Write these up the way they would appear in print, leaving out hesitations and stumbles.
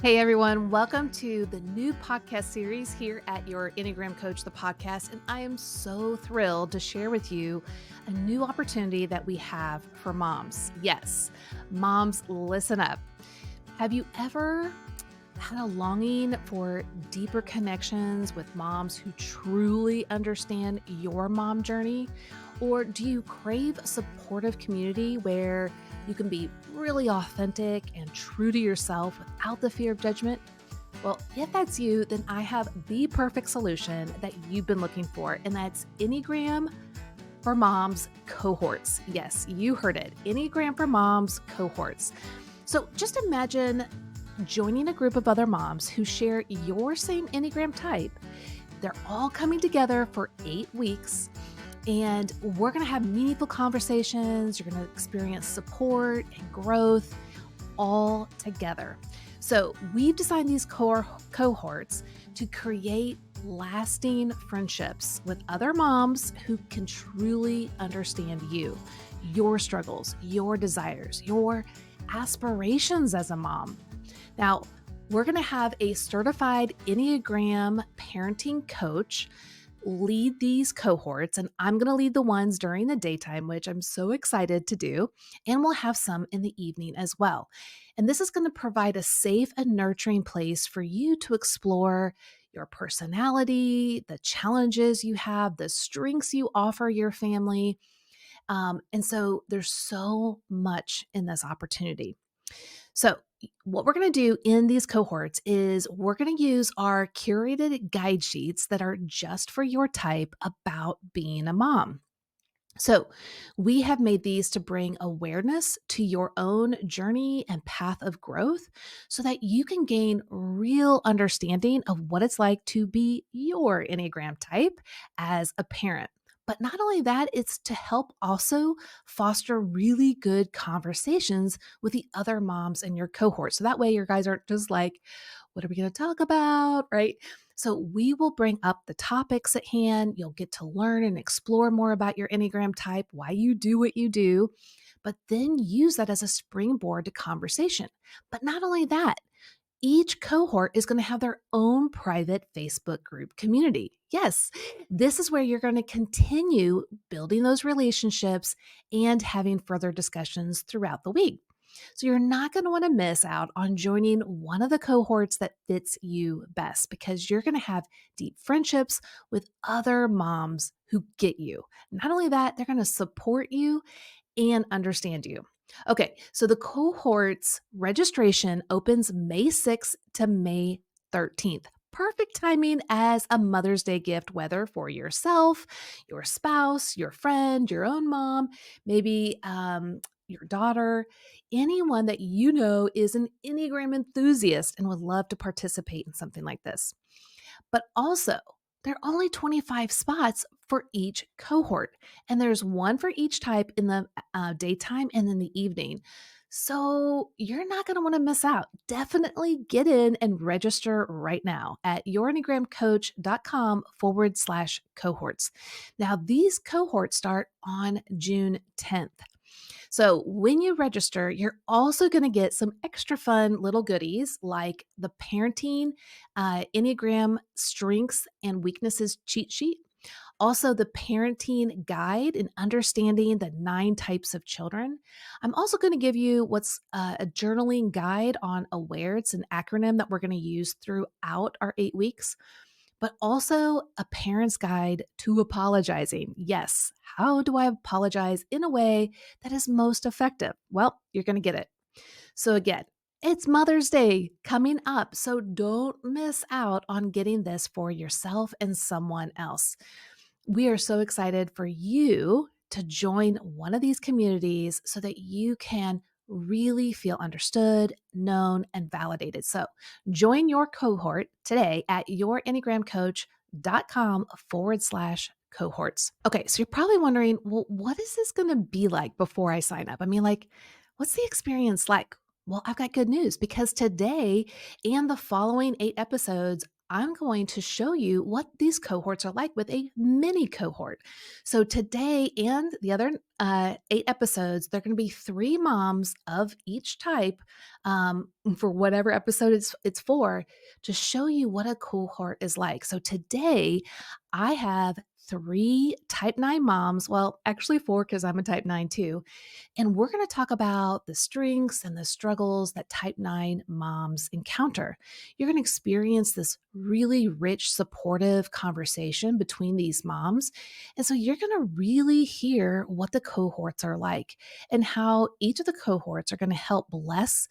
Hey everyone, welcome to the new podcast series here at your Enneagram Coach, the podcast. And I am so thrilled to share with you a new opportunity that we have for moms. Yes, moms, listen up. Have you ever had a longing for deeper connections with moms who truly understand your mom journey? Or do you crave a supportive community where you can be really authentic and true to yourself without the fear of judgment? Well, if that's you, then I have the perfect solution that you've been looking for, and that's Enneagram for Moms cohorts. Yes, you heard it. Enneagram for Moms cohorts. So just imagine joining a group of other moms who share your same Enneagram type. They're all coming together for 8 weeks, and we're going to have meaningful conversations. You're going to experience support and growth all together. So we've designed these cohorts to create lasting friendships with other moms who can truly understand you, your struggles, your desires, your aspirations as a mom. Now, we're going to have a certified Enneagram parenting coach lead these cohorts, and I'm going to lead the ones during the daytime, which I'm so excited to do. And we'll have some in the evening as well. And this is going to provide a safe and nurturing place for you to explore your personality, the challenges you have, the strengths you offer your family. And so there's so much in this opportunity. So, what we're going to do in these cohorts is we're going to use our curated guide sheets that are just for your type about being a mom. So, we have made these to bring awareness to your own journey and path of growth so that you can gain real understanding of what it's like to be your Enneagram type as a parent. But not only that, it's to help also foster really good conversations with the other moms in your cohort. So that way, your guys aren't just like, what are we going to talk about? Right. So we will bring up the topics at hand. You'll get to learn and explore more about your Enneagram type, why you do what you do, but then use that as a springboard to conversation. But not only that, each cohort is going to have their own private Facebook group community. Yes, this is where you're going to continue building those relationships and having further discussions throughout the week. So you're not going to want to miss out on joining one of the cohorts that fits you best because you're going to have deep friendships with other moms who get you. Not only that, they're going to support you and understand you. Okay, so the cohorts registration opens May 6th to May 13th. Perfect timing as a Mother's Day gift, whether for yourself, your spouse, your friend, your own mom, maybe your daughter, anyone that you know is an Enneagram enthusiast and would love to participate in something like this. But also, there are only 25 spots for each cohort, and there's one for each type in the daytime and in the evening. So you're not going to want to miss out. Definitely get in and register right now at yourenneagramcoach.com/cohorts. Now, these cohorts start on June 10th. So when you register, you're also going to get some extra fun little goodies like the parenting Enneagram strengths and weaknesses cheat sheet. Also, the parenting guide and understanding the 9 types of children. I'm also going to give you what's a journaling guide on aware. It's an acronym that we're going to use throughout our 8 weeks, but also a parent's guide to apologizing. Yes, how do I apologize in a way that is most effective? Well, you're going to get it. So, again, it's Mother's Day coming up. So, don't miss out on getting this for yourself and someone else. We are so excited for you to join one of these communities so that you can really feel understood, known, and validated. So join your cohort today at yourenneagramcoach.com/cohorts. Okay, so you're probably wondering, well, what is this going to be like before I sign up? I mean, like, what's the experience like? Well, I've got good news because today and the following 8 episodes, I'm going to show you what these cohorts are like with a mini cohort. So today and the other 8 episodes, they're going to be 3 moms of each type for whatever episode it's for to show you what a cohort is like. So today, I have 3 type 9 moms. Well, actually 4 because I'm a type 9 too. And we're going to talk about the strengths and the struggles that type 9 moms encounter. You're going to experience this really rich, supportive conversation between these moms. And so you're going to really hear what the cohorts are like and how each of the cohorts are going to help bless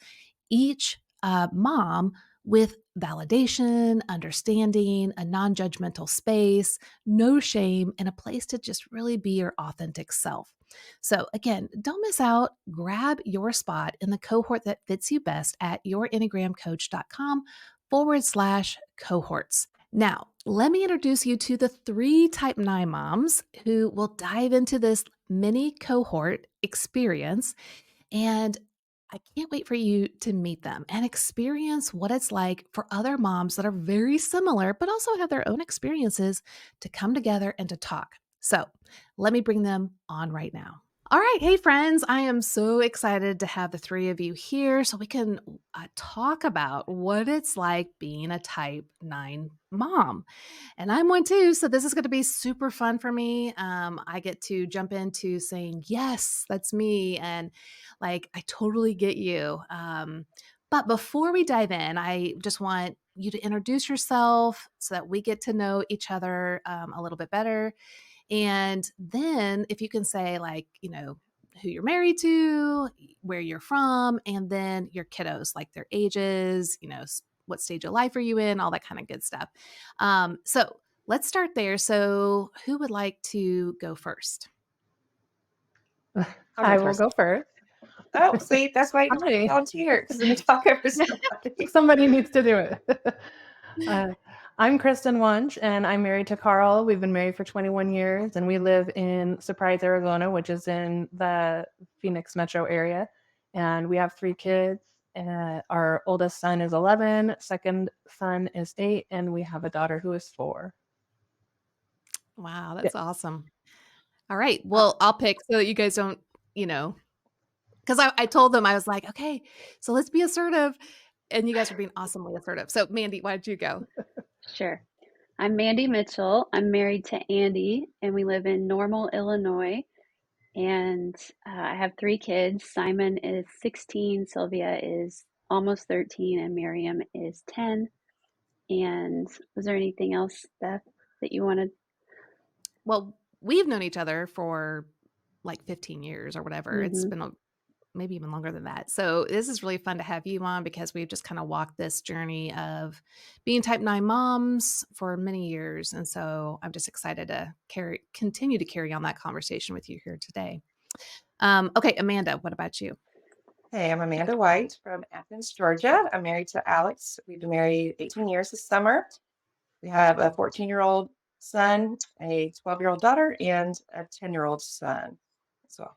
each mom with validation, understanding, a non judgmental space, no shame, and a place to just really be your authentic self. So, again, don't miss out. Grab your spot in the cohort that fits you best at yourenneagramcoach.com/cohorts. Now, let me introduce you to the 3 type 9 moms who will dive into this mini cohort experience. And I can't wait for you to meet them and experience what it's like for other moms that are very similar, but also have their own experiences to come together and to talk. So let me bring them on right now. All right. Hey, friends. I am so excited to have the 3 of you here so we can talk about what it's like being a type 9 mom. And I'm one too. So this is going to be super fun for me. I get to jump into saying, yes, that's me. And like, I totally get you. But before we dive in, I just want you to introduce yourself so that we get to know each other a little bit better. And then if you can say, like, who you're married to, where you're from, and then your kiddos, like their ages, what stage of life are you in, all that kind of good stuff. So let's start there. So who would like to go first? I'll I go will first. go first. Oh, see, that's why you Hi. volunteer, because then you talk over somebody. Somebody needs to do it. I'm Kristen Wunsch, and I'm married to Carl. We've been married for 21 years, and we live in Surprise, Arizona, which is in the Phoenix metro area. And we have 3 kids. Our oldest son is 11, second son is 8, and we have a daughter who is 4. Wow, Yeah. that's awesome. All right. Well, I'll pick so that you guys don't, because I told them, I was like, okay, so let's be assertive. And you guys are being awesomely assertive. So, Mandy, why don't you go? Sure. I'm Mandy Mitchell. I'm married to Andy, and we live in Normal, Illinois. And I have 3 kids. Simon is 16, Sylvia is almost 13, and Miriam is 10. And was there anything else, Beth, that you wanted? Well, we've known each other for like 15 years or whatever. It's Mm-hmm. been maybe even longer than that. So this is really fun to have you on because we've just kind of walked this journey of being type 9 moms for many years. And so I'm just excited to continue to carry on that conversation with you here today. Okay, Amanda, what about you? Hey, I'm Amanda White from Athens, Georgia. I'm married to Alex. We've been married 18 years this summer. We have a 14-year-old son, a 12-year-old daughter, and a 10-year-old son as well.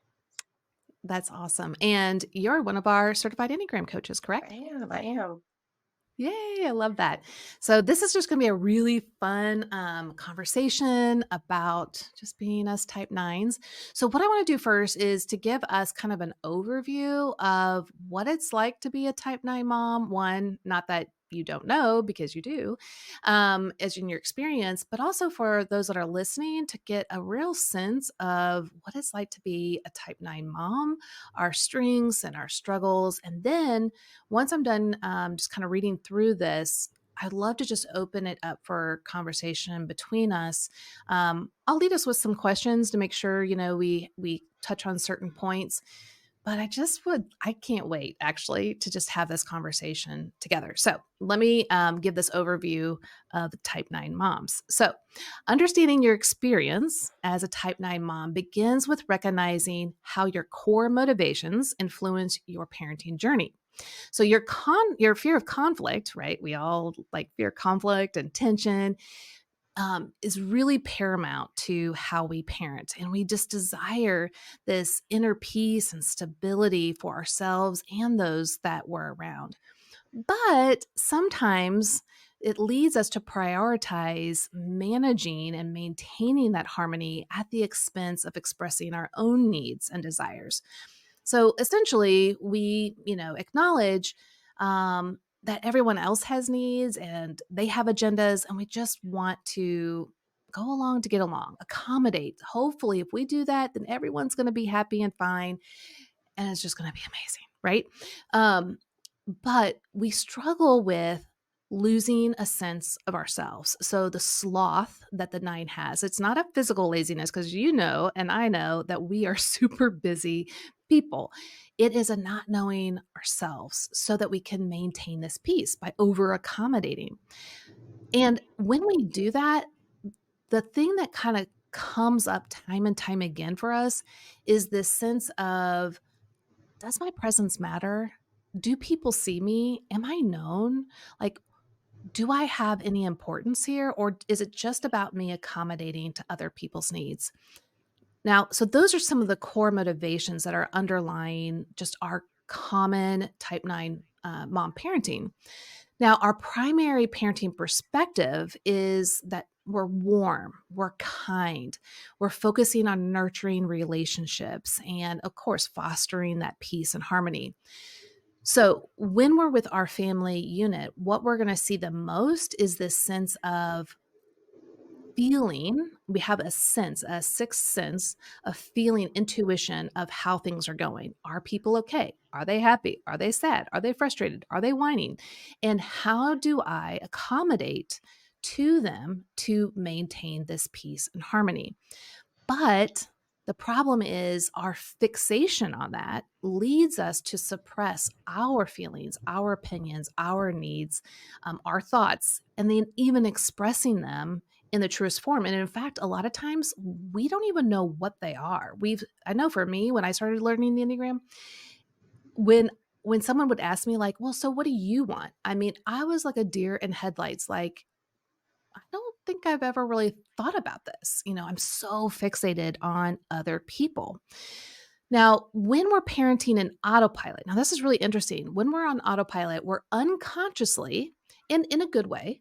That's awesome. And you're one of our certified Enneagram coaches, correct? I am. Yay, I love that. So this is just going to be a really fun conversation about just being us type 9s. So what I want to do first is to give us kind of an overview of what it's like to be a type 9 mom. One, not that you don't know because you do, as in your experience, but also for those that are listening to get a real sense of what it's like to be a type 9 mom, our strengths and our struggles. And then once I'm done just kind of reading through this, I'd love to just open it up for conversation between us. I'll lead us with some questions to make sure, we touch on certain points. But I can't wait actually to just have this conversation together. So let me give this overview of the type 9 moms. So understanding your experience as a type 9 mom begins with recognizing how your core motivations influence your parenting journey. So your fear of conflict, right? We all like fear conflict and tension, is really paramount to how we parent. And we just desire this inner peace and stability for ourselves and those that we're around. But sometimes it leads us to prioritize managing and maintaining that harmony at the expense of expressing our own needs and desires. So essentially, we, acknowledge that everyone else has needs and they have agendas, and we just want to go along to get along, accommodate. Hopefully, if we do that, then everyone's going to be happy and fine, and it's just going to be amazing, right? Um, but we struggle with losing a sense of ourselves. So the sloth that the nine has, it's not a physical laziness, because and I know that we are super busy people. It is a not knowing ourselves so that we can maintain this peace by over accommodating. And when we do that, the thing that kind of comes up time and time again for us is this sense of, does my presence matter? Do people see me? Am I known? Like, do I have any importance here? Or is it just about me accommodating to other people's needs? Now, so those are some of the core motivations that are underlying just our common type 9 mom parenting. Now, our primary parenting perspective is that we're warm, we're kind, we're focusing on nurturing relationships, and of course, fostering that peace and harmony. So, when we're with our family unit, what we're going to see the most is this sense of feeling. We have a sense, a sixth sense of feeling, intuition of how things are going. Are people okay? Are they happy? Are they sad? Are they frustrated? Are they whining? And how do I accommodate to them to maintain this peace and harmony? But the problem is our fixation on that leads us to suppress our feelings, our opinions, our needs, our thoughts, and then even expressing them in the truest form. And in fact, a lot of times we don't even know what they are. I know for me, when I started learning the Enneagram, when when someone would ask me like, well, so what do you want? I mean, I was like a deer in headlights, like, I don't think I've ever really thought about this. I'm so fixated on other people. Now, when we're parenting in autopilot, now this is really interesting. When we're on autopilot, we're unconsciously, and in a good way,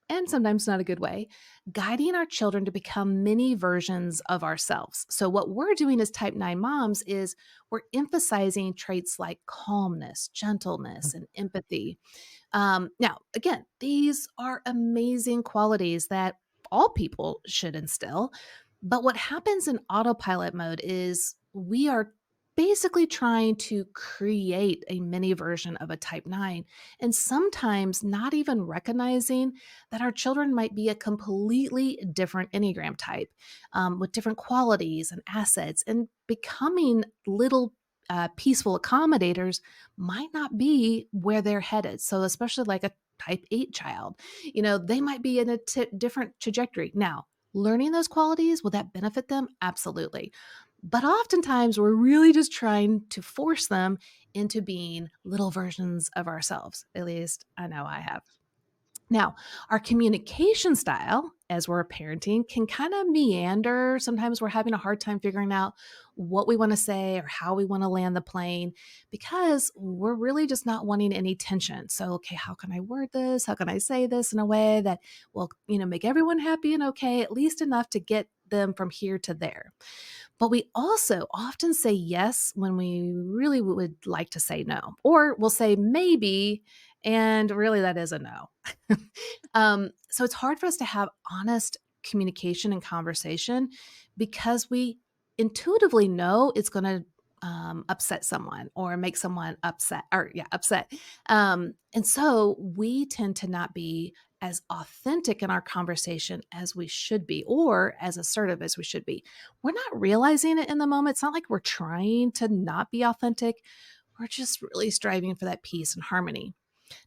and sometimes not a good way, guiding our children to become mini versions of ourselves. So, what we're doing as type 9 moms is we're emphasizing traits like calmness, gentleness, and empathy. Now, again, these are amazing qualities that all people should instill. But what happens in autopilot mode is we are basically trying to create a mini version of a type 9, and sometimes not even recognizing that our children might be a completely different Enneagram type, with different qualities and assets, and becoming little peaceful accommodators might not be where they're headed. So, especially like a type 8 child, they might be in a different trajectory. Now, learning those qualities, will that benefit them? Absolutely. But oftentimes, we're really just trying to force them into being little versions of ourselves. At least I know I have. Now, our communication style as we're parenting can kind of meander. Sometimes we're having a hard time figuring out what we want to say or how we want to land the plane, because we're really just not wanting any tension. So, okay, how can I word this? How can I say this in a way that will, make everyone happy and okay, at least enough to get them from here to there. But we also often say yes when we really would like to say no, or we'll say maybe, and really that is a no. So it's hard for us to have honest communication and conversation, because we intuitively know it's going to upset someone or make someone upset. And so we tend to not be as authentic in our conversation as we should be, or as assertive as we should be. We're not realizing it in the moment. It's not like we're trying to not be authentic. We're just really striving for that peace and harmony.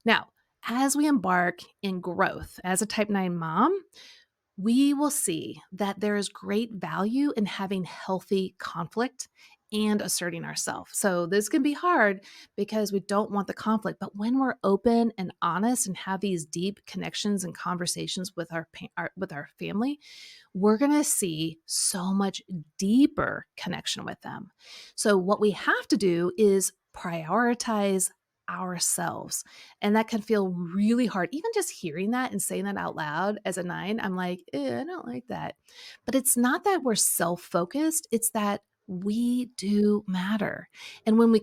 Now, as we embark in growth as a type 9 mom, we will see that there is great value in having healthy conflict and asserting ourselves. So this can be hard because we don't want the conflict, but when we're open and honest and have these deep connections and conversations with with our family, we're going to see so much deeper connection with them. So what we have to do is prioritize ourselves. And that can feel really hard. Even just hearing that and saying that out loud as a 9, I'm like, I don't like that. But it's not that we're self-focused, it's that we do matter. And when we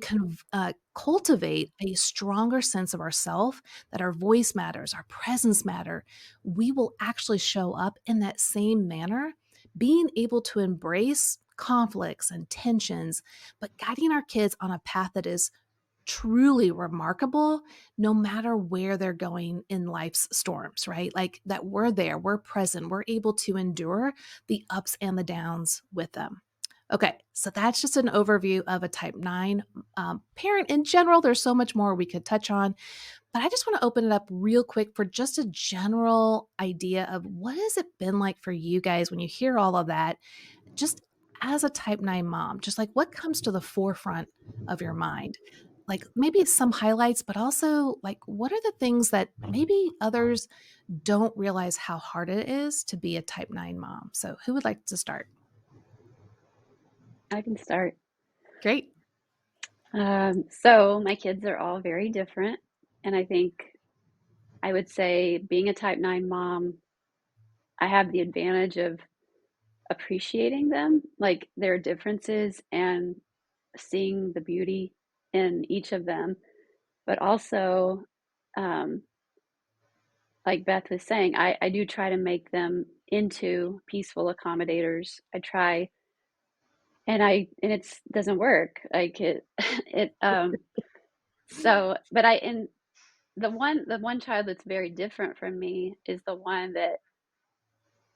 cultivate a stronger sense of ourself, that our voice matters, our presence matter, we will actually show up in that same manner, being able to embrace conflicts and tensions, but guiding our kids on a path that is truly remarkable no matter where they're going in life's storms, right? Like that we're there, we're present, we're able to endure the ups and the downs with them. Okay, so that's just an overview of a type 9 parent in general. There's so much more we could touch on, but I just want to open it up real quick for just a general idea of what has it been like for you guys when you hear all of that, just as a type 9 mom, just like what comes to the forefront of your mind? Like maybe some highlights, but also like what are the things that maybe others don't realize how hard it is to be a type 9 mom? So who would like to start? I can start. Great. So my kids are all very different. And I think I would say being a type 9 mom, I have the advantage of appreciating them, like their differences and seeing the beauty in each of them. But also, um, like Beth was saying, I do try to make them into peaceful accommodators. I try, and it doesn't work. Like it so but I and the one child that's very different from me is the one that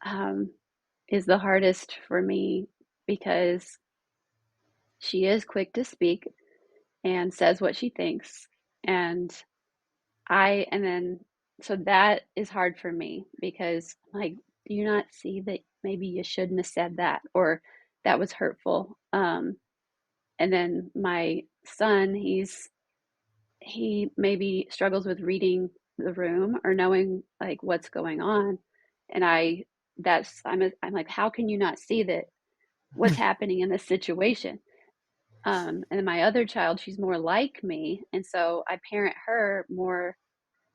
um is the hardest for me because she is quick to speak and says what she thinks. And and then, so that is hard for me because, like, do you not see that maybe you shouldn't have said that or that was hurtful? And then my son, he maybe struggles with reading the room or knowing like what's going on. And I'm like, how can you not see that what's happening in this situation? And then my other child, she's more like me. And so I parent her more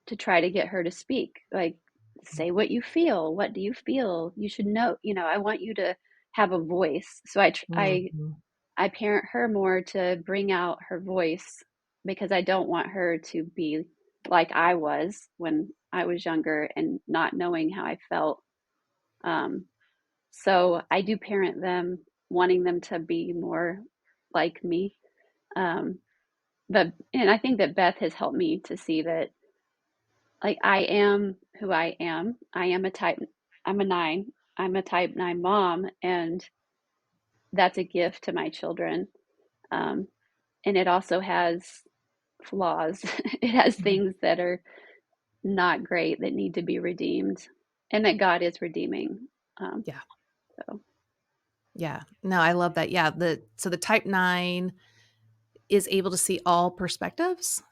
to try to get her to speak. Like, say what you feel. What do you feel? You should know, I want you to have a voice. So Mhm. I parent her more to bring out her voice because I don't want her to be like I was when I was younger and not knowing how I felt. Um, so I do parent them, wanting them to be more like me. Um, and I think that Beth has helped me to see that, like, I am who I am. I'm a 9. I'm a type 9 mom, and that's a gift to my children. Um, and it also has flaws. It has things that are not great that need to be redeemed, and that God is redeeming. Um, Yeah. so Yeah. No, I love that. Yeah. So the type 9 is able to see all perspectives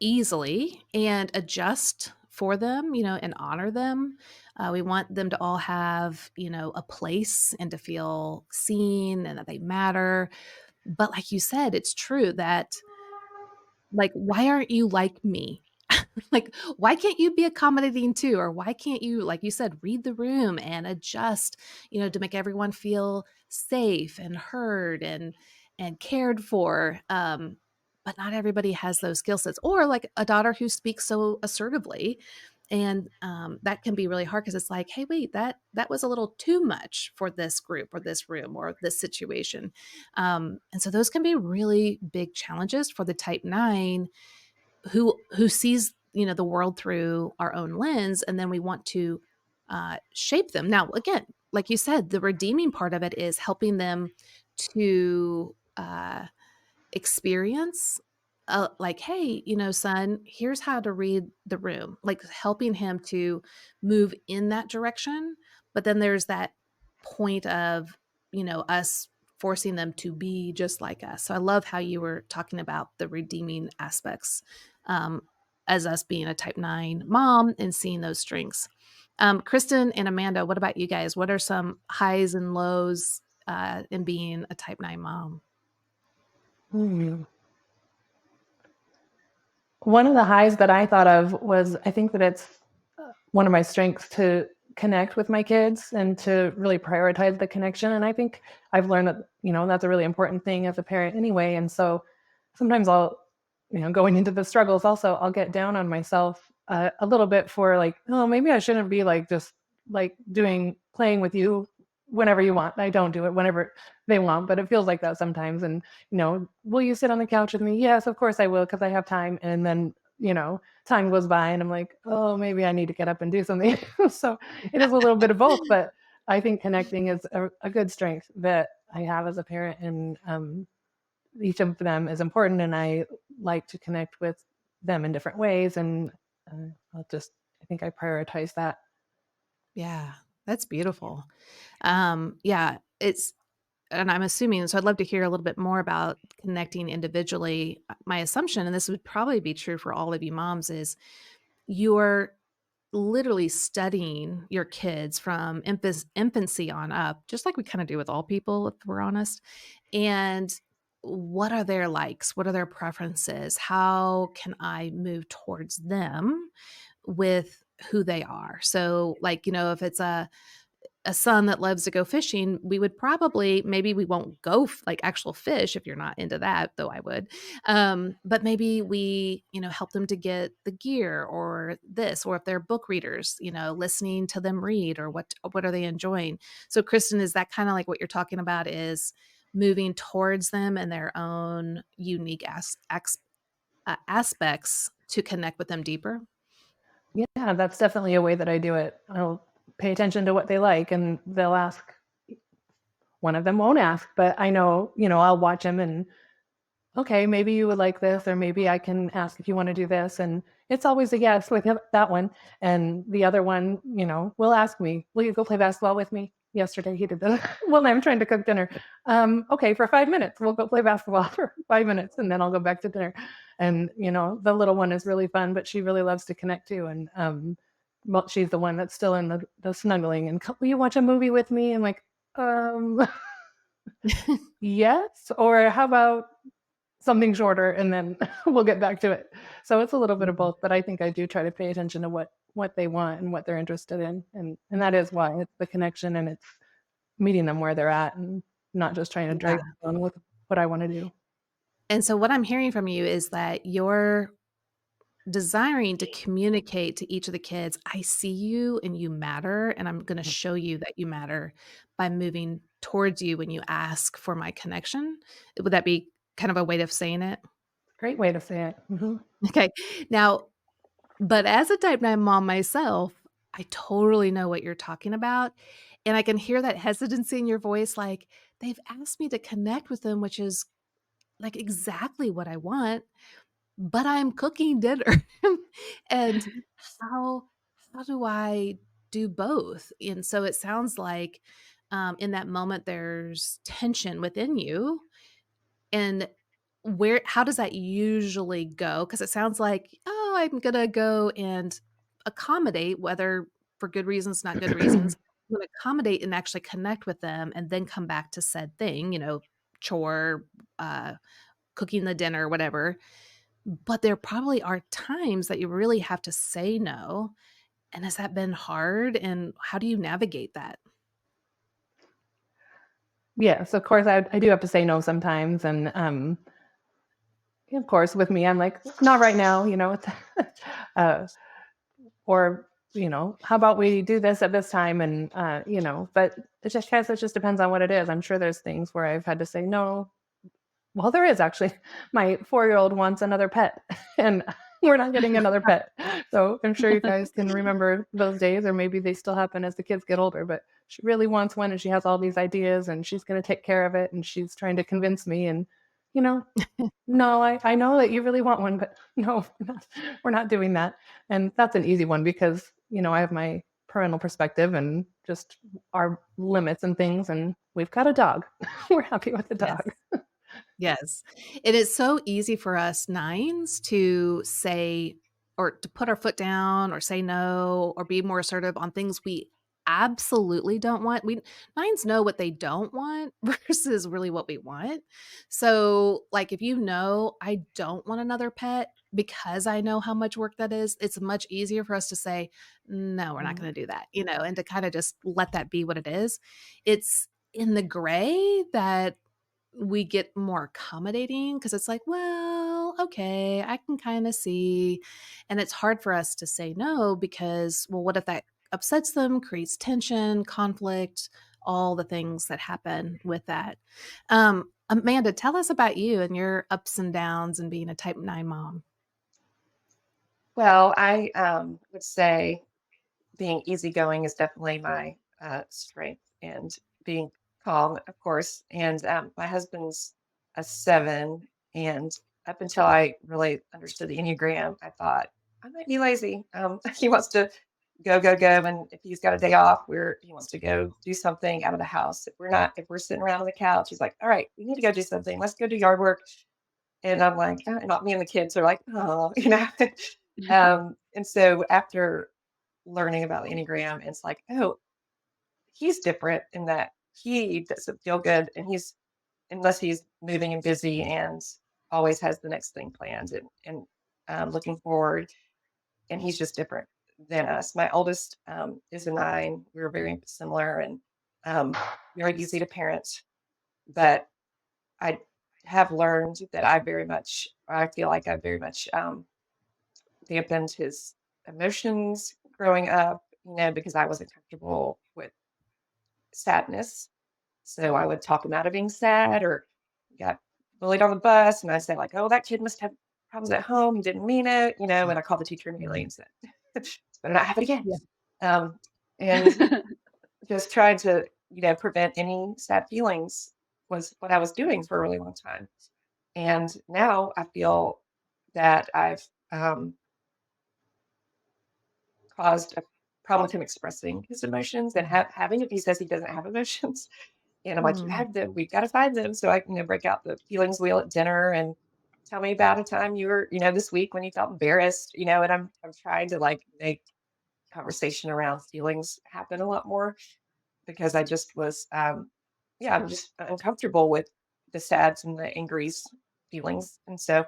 easily and adjust for them, and honor them. We want them to all have, a place and to feel seen and that they matter. But like you said, it's true that, like, why aren't you like me? Like, why can't you be accommodating too? Or why can't you, like you said, read the room and adjust, to make everyone feel safe and heard and cared for. But not everybody has those skill sets. Or like a daughter who speaks so assertively. And that can be really hard because it's like, hey, wait, that was a little too much for this group or this room or this situation. And so those can be really big challenges for the type 9 who sees the world through our own lens, and then we want to shape them. Now again, like you said, the redeeming part of it is helping them to experience, like, hey, son, here's how to read the room, like helping him to move in that direction. But then there's that point of, us forcing them to be just like us. So I love how you were talking about the redeeming aspects, um, as us being a type 9 mom and seeing those strengths. Kristen and Amanda, what about you guys? What are some highs and lows in being a type 9 mom? Hmm. One of the highs that I thought of was, I think that it's one of my strengths to connect with my kids and to really prioritize the connection. And I think I've learned that, that's a really important thing as a parent anyway. And so sometimes I'll, going into the struggles also, I'll get down on myself a little bit for like, oh, maybe I shouldn't be like just like playing with you whenever you want. I don't do it whenever they want, but it feels like that sometimes. And, will you sit on the couch with me? Yes, of course I will, because I have time. And then, time goes by and I'm like, oh, maybe I need to get up and do something. So it is a little bit of both, but I think connecting is a good strength that I have as a parent, and each of them is important, and I like to connect with them in different ways. And I think I prioritize that. Yeah, that's beautiful. Yeah, and I'm assuming, so I'd love to hear a little bit more about connecting individually. My assumption, and this would probably be true for all of you moms, is you're literally studying your kids from infancy on up, just like we kind of do with all people, if we're honest. And what are their likes? What are their preferences? How can I move towards them with who they are? So, like, if it's a son that loves to go fishing, we would probably, maybe we won't go like actual fish if you're not into that, though I would. But maybe we, help them to get the gear or this, or if they're book readers, listening to them read, or what are they enjoying? So, Kristen, is that kind of like what you're talking about, is moving towards them and their own unique aspects to connect with them deeper? Yeah, that's definitely a way that I do it. I'll pay attention to what they like, and they'll ask. One of them won't ask, but I know, I'll watch them and, okay, maybe you would like this, or maybe I can ask if you want to do this. And it's always a yes with that one. And the other one, will ask me, will you go play basketball with me? Yesterday he did that. Well, I'm trying to cook dinner. Okay, for 5 minutes, we'll go play basketball for 5 minutes, and then I'll go back to dinner. And, the little one is really fun, but she really loves to connect too. And well, she's the one that's still in the snuggling. And, will you watch a movie with me? I'm like, yes. Or how about something shorter, and then we'll get back to it. So it's a little bit of both, but I think I do try to pay attention to what they want and what they're interested in. And that is why it's the connection, and it's meeting them where they're at, and not just trying to drag them on with what I want to do. And so what I'm hearing from you is that you're desiring to communicate to each of the kids, I see you and you matter, and I'm going to show you that you matter by moving towards you when you ask for my connection. Would that be kind of a way of saying it? Great way to say it. Mm-hmm. Okay. Now, but as a type 9 mom myself, I totally know what you're talking about. And I can hear that hesitancy in your voice, like, they've asked me to connect with them, which is like exactly what I want, but I'm cooking dinner. And how do I do both? And so it sounds like in that moment there's tension within you. And how does that usually go? Because it sounds like, oh, I'm gonna go and accommodate, whether for good reasons, not good reasons. I'm gonna accommodate and actually connect with them, and then come back to said thing, chore, uh, cooking the dinner, whatever. But there probably are times that you really have to say no. And has that been hard? And how do you navigate that? Yes, of course, I do have to say no sometimes. And of course, with me, I'm like, not right now, uh, or, how about we do this at this time? And, but it just depends on what it is. I'm sure there's things where I've had to say no. Well, there is actually. My 4-year-old wants another pet, and we're not getting another pet. So I'm sure you guys can remember those days, or maybe they still happen as the kids get older, but she really wants one, and she has all these ideas, and she's going to take care of it, and she's trying to convince me. And, no, I know that you really want one, but no, we're not doing that. And that's an easy one because, I have my parental perspective and just our limits and things, and we've got a dog. We're happy with the dog. Yes. Yes. It is so easy for us nines to say, or to put our foot down, or say no, or be more assertive on things we absolutely don't want. We nines know what they don't want versus really what we want. So, like, if I don't want another pet, because I know how much work that is, it's much easier for us to say, no, we're not Mhm. going to do that, and to kind of just let that be what it is. It's in the gray that we get more accommodating because it's like, well, okay, I can kind of see. And it's hard for us to say no because, well, what if that upsets them, creates tension, conflict, all the things that happen with that. Amanda, tell us about you and your ups and downs and being a type 9 mom. Well, I would say being easygoing is definitely my strength, and being calm, of course. And my husband's a 7, and up until I really understood the Enneagram, I thought I might be lazy. He wants to go, go, go, and if he's got a day off, where he wants to go do something out of the house. If we're sitting around on the couch, he's like, "All right, we need to go do something. Let's go do yard work." And I'm like, not me and the kids are like, oh, and so after learning about the Enneagram, it's like, oh, he's different in that he doesn't feel good, and unless he's moving and busy and always has the next thing planned, and looking forward, and he's just different than us. My oldest is a 9. We were very similar, and um, very easy to parent, but I have learned that I feel like I very much dampened his emotions growing up, because I wasn't comfortable with sadness. So I would talk him out of being sad, or got bullied on the bus. And I say, like, oh, that kid must have problems at home. He didn't mean it, and I called the teacher immediately and said, better not happen again. Yeah. And just trying to, prevent any sad feelings was what I was doing for a really long time. And now I feel that I've caused a problem with him expressing his emotions and having it. He says he doesn't have emotions. And I'm like, you Hmm. have them. We've got to find them. So I can, break out the feelings wheel at dinner and tell me about a time you were, this week when you felt embarrassed, and I'm trying to like make conversation around feelings happen a lot more, because I just was, yeah, I'm just uncomfortable with the sads and the angries feelings. And so,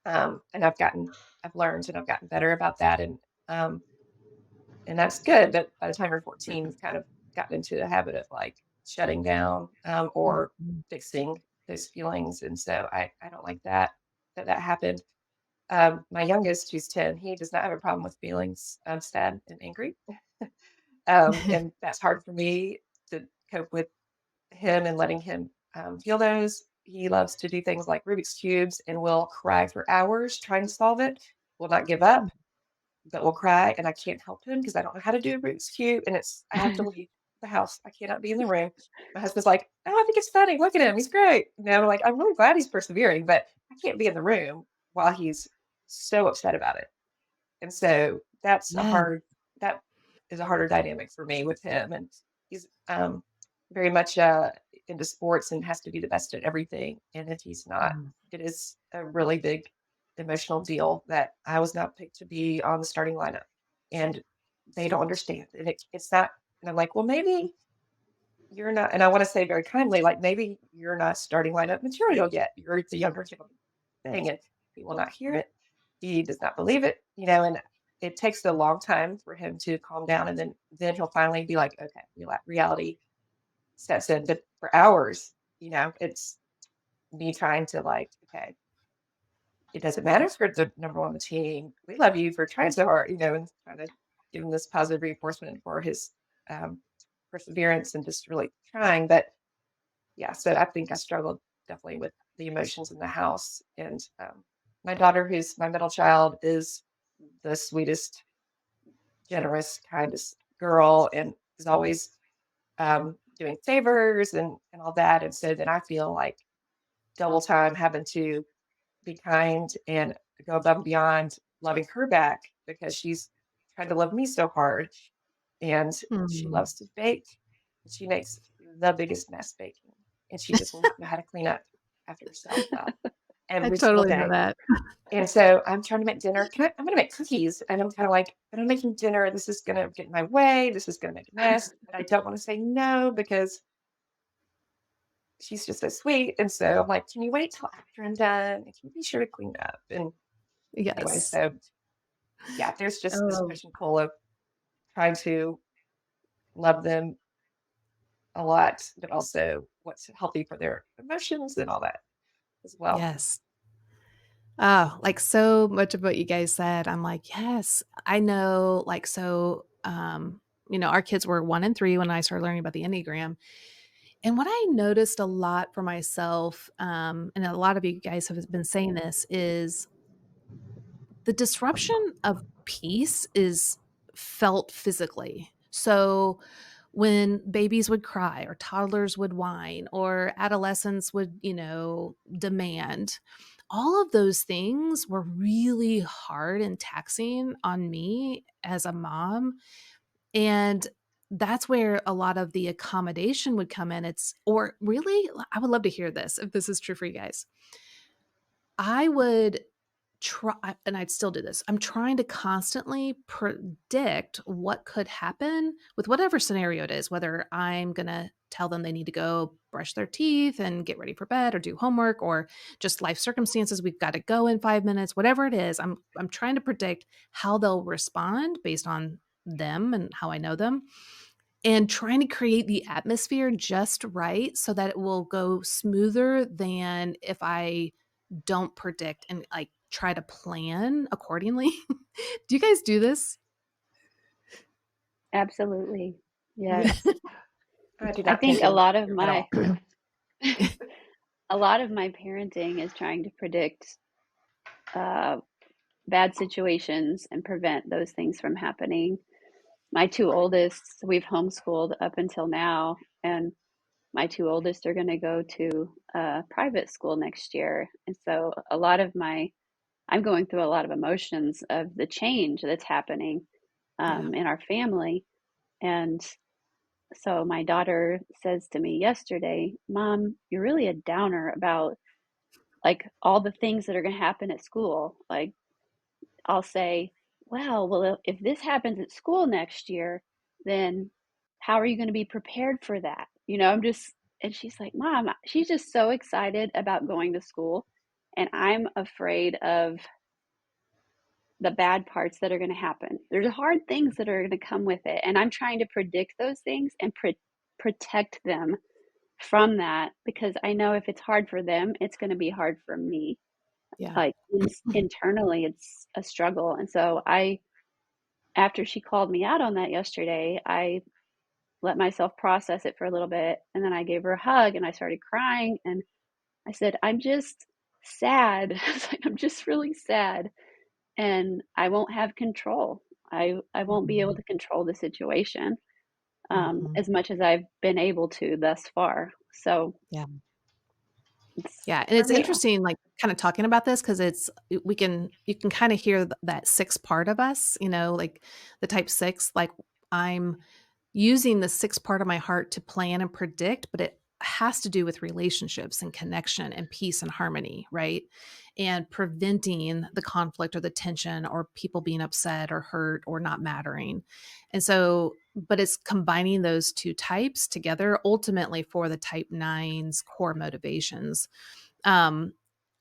and I've learned and I've gotten better about that. Um, and that's good. But by the time you're 14, you've kind of gotten into the habit of like shutting down, or Mhm. fixing those feelings. And so I don't like that happened. My youngest, who's 10, he does not have a problem with feelings sad and angry. And that's hard for me to cope with him and letting him feel those. He loves to do things like Rubik's Cubes and will cry for hours trying to solve it, will not give up, but will cry. And I can't help him because I don't know how to do a Rubik's Cube. And I have to leave the house. I cannot be in the room. My husband's like, oh, I think it's funny. Look at him. He's great. I'm like, I'm really glad he's persevering, but I can't be in the room while he's so upset about it. And so Yeah. that is a harder dynamic for me with him. And he's very much into sports and has to be the best at everything. And if he's not, Mm. it is a really big emotional deal that I was not picked to be on the starting lineup. And they don't understand. And it's not, and I'm like, well, maybe you're not, and I want to say very kindly, like, maybe you're not starting lineup material yet. You're the younger thing, and he will not hear it. He does not believe it, and it takes a long time for him to calm down, and then he'll finally be like, okay, reality sets in. But for hours, it's me trying to like, okay, it doesn't matter if you're the number one on the team. We love you for trying so hard, and trying to give him this positive reinforcement for his um, perseverance and just really trying. But yeah, so I think I struggled definitely with the emotions in the house. And my daughter, who's my middle child, is the sweetest, generous, kindest girl, and is always doing favors and all that. And so then I feel like double time having to be kind and go above and beyond loving her back, because she's tried to love me so hard. And she Hmm. loves to bake. She makes the biggest mess baking, and she does not know how to clean up after herself well I every single totally know day. that. And so I'm trying to make dinner. I'm going to make cookies, and I'm kind of like, but I'm making dinner. This is going to get in my way. This is going to make a mess. But I don't want to say no because she's just so sweet. And so I'm like, can you wait till after I'm done? And can you be sure to clean up? And anyway, Yes. so yeah, there's just this Oh, push and pull of trying to love them a lot, but also what's healthy for their emotions and all that as well. Yes. Oh, like so much of what you guys said. I'm like, yes, I know. Like, so, our kids were 1 and 3 when I started learning about the Enneagram. And what I noticed a lot for myself, and a lot of you guys have been saying this, is the disruption of peace is felt physically. So when babies would cry or toddlers would whine or adolescents would, demand, all of those things were really hard and taxing on me as a mom. And that's where a lot of the accommodation would come in. Or really, I would love to hear this if this is true for you guys. I would try, and I'd still do this. I'm trying to constantly predict what could happen with whatever scenario it is, whether I'm going to tell them they need to go brush their teeth and get ready for bed or do homework or just life circumstances. We've got to go in 5 minutes, whatever it is. I'm trying to predict how they'll respond based on them and how I know them and trying to create the atmosphere just right so that it will go smoother than if I don't predict and like try to plan accordingly. Do you guys do this? Absolutely. yeah. Yes. I do I not think think a in lot of at my all. a lot of my parenting is trying to predict uh, bad situations and prevent those things from happening. My two oldest, we've homeschooled up until now, and my two oldest are going to go to private school next year. And so I'm going through a lot of emotions of the change that's happening Yeah. in our family. And so my daughter says to me yesterday, Mom, you're really a downer about like all the things that are going to happen at school. Like I'll say, well, if this happens at school next year, then how are you going to be prepared for that? And she's like, Mom, she's just so excited about going to school. And I'm afraid of the bad parts that are going to happen. There's hard things that are going to come with it. And I'm trying to predict those things and protect them from that because I know if it's hard for them, it's going to be hard for me. Yeah. Like internally, it's a struggle. And so after she called me out on that yesterday, I let myself process it for a little bit. And then I gave her a hug and I started crying. And I said, I'm just sad. I was like, I'm just really sad. And I won't have control. I won't be able Mhm. to control the situation Mhm. as much as I've been able to thus far. So Yeah. it's Yeah, and For it's me, interesting, like, kinda talking about this because you can kinda hear that 6 part of us, like the type 6, like, I'm using the 6 part of my heart to plan and predict, but it has to do with relationships and connection and peace and harmony, right? And preventing the conflict or the tension or people being upset or hurt or not mattering. And so, but it's combining those 2 types together ultimately for the type 9's core motivations. Um,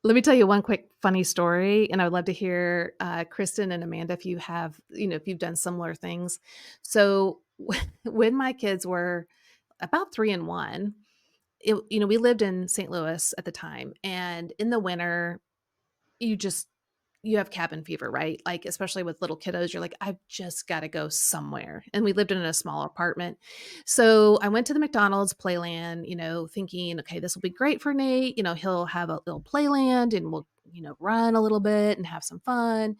Let me tell you one quick funny story, and I would love to hear, Kristen and Amanda, if you have, if you've done similar things. So when my kids were about 3 and 1, we lived in St. Louis at the time, and in the winter, you just you have cabin fever, right? Like, especially with little kiddos, you're like, I've just got to go somewhere. And we lived in a small apartment. So I went to the McDonald's playland, thinking, okay, this will be great for Nate. He'll have a little playland and we'll, run a little bit and have some fun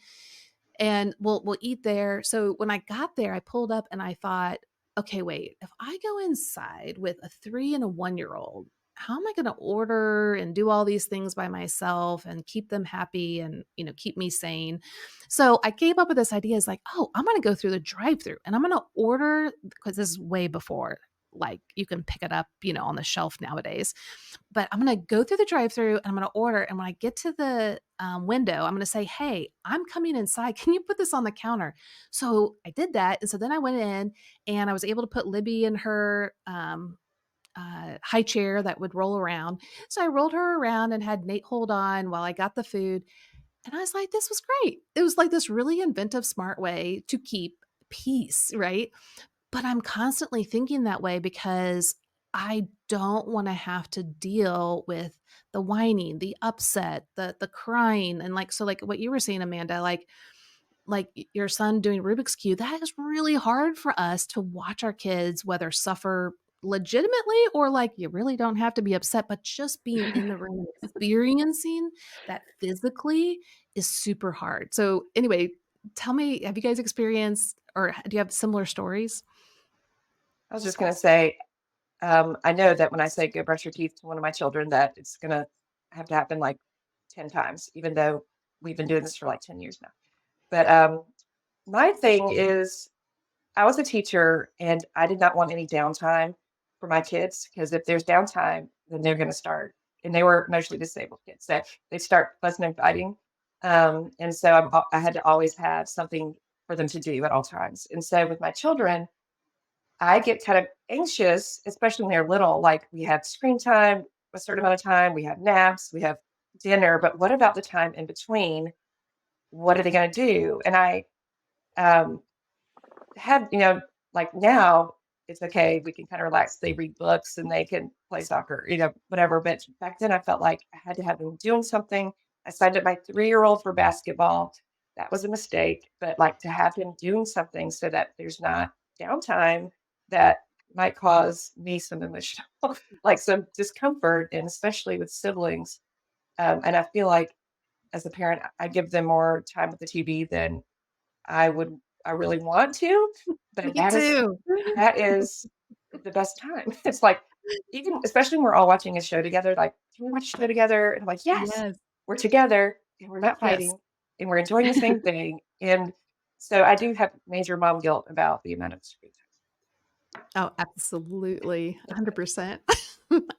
and we'll eat there. So when I got there, I pulled up and I thought, okay, wait, if I go inside with a 3 and a 1-year-old, how am I going to order and do all these things by myself and keep them happy and keep me sane? So I came up with this idea is like, oh, I'm going to go through the drive-through and I'm going to order because this is way before like you can pick it up, on the shelf nowadays. But I'm going to go through the drive-through and I'm going to order. And when I get to the window, I'm going to say, "Hey, I'm coming inside. Can you put this on the counter?" So I did that, and so then I went in and I was able to put Libby in her high chair that would roll around. So I rolled her around and had Nate hold on while I got the food. And I was like, this was great. It was like this really inventive, smart way to keep peace, right? But I'm constantly thinking that way because I don't want to have to deal with the whining, the upset, the crying, and like so like what you were saying, Amanda, like your son doing Rubik's Cube, that is really hard for us to watch our kids whether suffer legitimately or like you really don't have to be upset, but just being in the room and experiencing that physically is super hard. So anyway, tell me, have you guys experienced or do you have similar stories? I was just going to say, I know that when I say go brush your teeth to one of my children, that it's going to have to happen like 10 times, even though we've been doing this for like 10 years now. But my thing is, I was a teacher and I did not want any downtime for my kids because if there's downtime, then they're going to start. And they were emotionally disabled kids. So they start fussing and fighting. And so I had to always have something for them to do at all times. And so with my children, I get kind of anxious, especially when they're little. Like we have screen time, a certain amount of time, we have naps, we have dinner. But what about the time in between? What are they going to do? And I um, have, like now it's okay. We can kind of relax. They read books and they can play soccer, whatever. But back then I felt like I had to have them doing something. I signed up my 3-year-old for basketball. That was a mistake. But like to have him doing something so that there's not downtime that might cause me some emotional, like some discomfort, and especially with siblings. And I feel like as a parent, I give them more time with the TV than I would I really want to, but Me too. that is the best time. It's like, even especially when we're all watching a show together, like, "Can we watch a show together?" And I'm like, "Yes, Yes. we're together and we're not Yes. fighting and we're enjoying the same thing." And so I do have major mom guilt about the amount of screen Oh, absolutely. time. 100%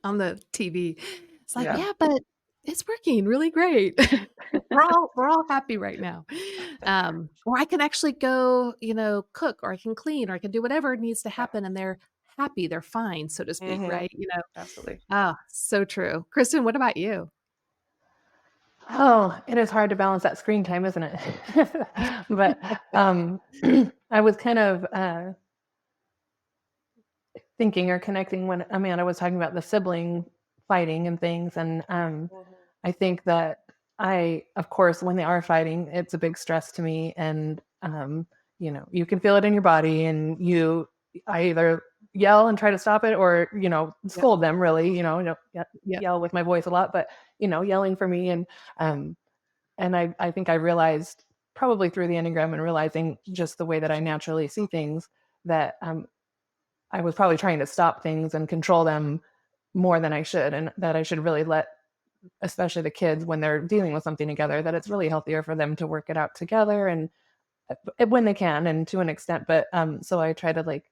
on the TV. It's like, Yeah. yeah, but it's working really great. We're all happy right now. Or I can actually go, cook or I can clean or I can do whatever needs to Yeah. happen and they're happy, they're fine, so to speak, Mhm. right? Absolutely. Ah, so true. Kristen, what about you? Oh, it is hard to balance that screen time, isn't it? But I was kind of thinking or connecting when Amanda was talking about the sibling fighting and things. And Mhm. I think that of course, when they are fighting, it's a big stress to me. And, you can feel it in your body and I either yell and try to stop it or, Yep. scold them really, Yep. yell with my voice a lot, but, yelling for me. Um, and I think I realized probably through the Enneagram and realizing just the way that I naturally see things that I was probably trying to stop things and control them more than I should, and that I should really let, especially the kids, when they're dealing with something together, that it's really healthier for them to work it out together and when they can and to an extent. But so I try to like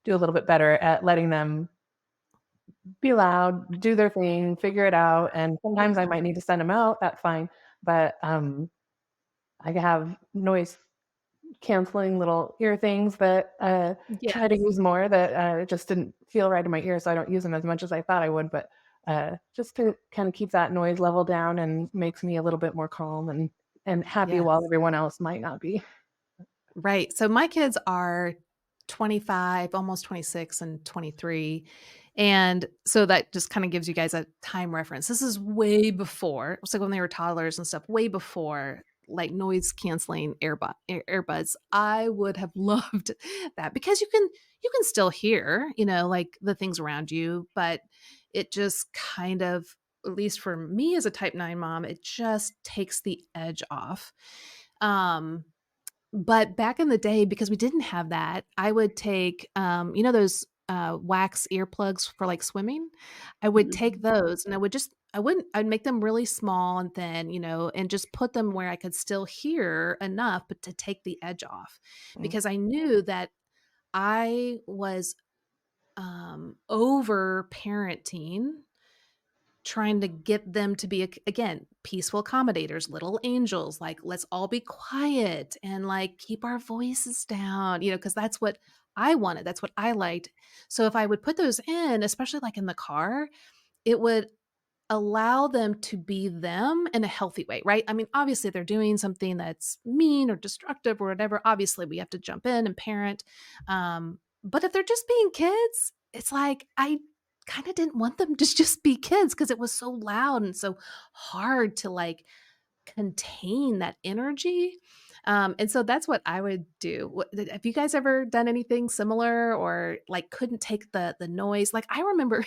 do a little bit better at letting them be loud, do their thing, figure it out. And sometimes I might need to send them out. That's fine. But I have noise canceling little ear things that try to Yes. use more that just didn't feel right in my ear, so I don't use them as much as I thought I would. But just to kind of keep that noise level down and makes me a little bit more calm and happy while Yes. everyone else might not be. Right. So my kids are 25, almost 26 and 23. And so that just kind of gives you guys a time reference. This is way before, it's like when they were toddlers and stuff, way before like noise canceling earbuds. I would have loved that because you can still hear, like the things around you, but it just kind of, at least for me as a type 9 mom, it just takes the edge off. Um but back in the day, because we didn't have that, I would take, those, wax earplugs for, like, swimming? I would Mhm. take those, and I'd make them really small and thin, and just put them where I could still hear enough, but to take the edge off, Mhm. because I knew that I was, over-parenting trying to get them to be again peaceful accommodators, little angels, like let's all be quiet and like keep our voices down, because that's what I wanted, that's what I liked. So if I would put those in, especially like in the car, it would allow them to be them in a healthy way, right? I mean, obviously, if they're doing something that's mean or destructive or whatever, obviously we have to jump in and parent. But if they're just being kids, it's like I kind of didn't want them to just be kids because it was so loud and so hard to like contain that energy. And so that's what I would do. Have you guys ever done anything similar or like couldn't take the noise? Like I remember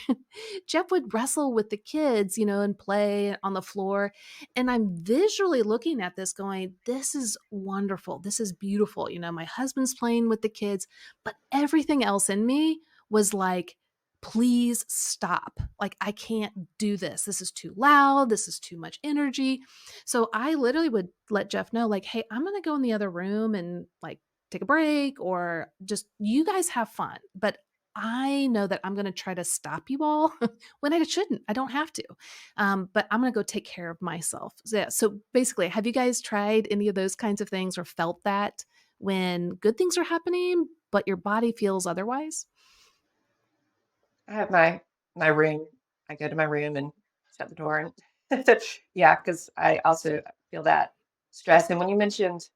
Jeff would wrestle with the kids, and play on the floor. And I'm visually looking at this going, this is wonderful. This is beautiful. My husband's playing with the kids, but everything else in me was like, please stop. Like, I can't do this. This is too loud. This is too much energy. So I literally would let Jeff know, like, hey, I'm going to go in the other room and like take a break or just you guys have fun. But I know that I'm going to try to stop you all when I shouldn't. I don't have to. But I'm going to go take care of myself. So, yeah, so basically, have you guys tried any of those kinds of things or felt that when good things are happening, but your body feels otherwise? I have my room. I go to my room and shut the door and yeah, because I also feel that stress. And when you mentioned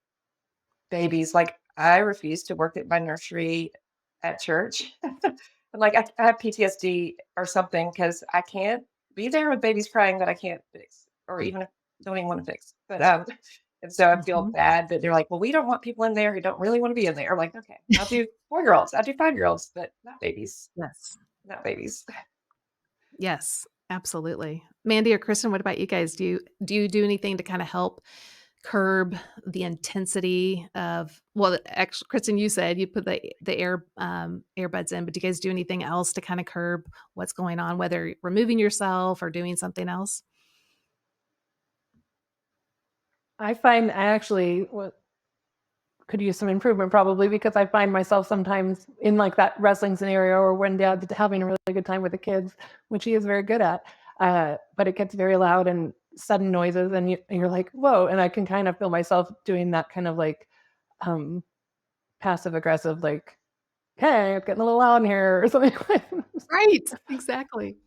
babies, like I refuse to work at my nursery at church. I'm like, I have PTSD or something because I can't be there with babies crying that I can't fix or even don't even want to fix. But and so I feel Mhm. bad that they're like, well, we don't want people in there who don't really want to be in there. I'm like, okay, I'll do 4-year-olds, I'll do 5-year-olds, but not babies, Yes. not babies. Yes, absolutely. Mandy or Kristen, what about you guys? Do you do anything to kind of help curb the intensity of well, actually, Kristen, you said you put the earbuds in, but do you guys do anything else to kind of curb what's going on, whether removing yourself or doing something else? I find I actually could use some improvement probably because I find myself sometimes in like that wrestling scenario or when dad's having a really good time with the kids, which he is very good at. But it gets very loud and sudden noises and you're like, whoa. And I can kind of feel myself doing that kind of like um, passive aggressive, like, hey, it's getting a little loud in here or something. Right. Exactly.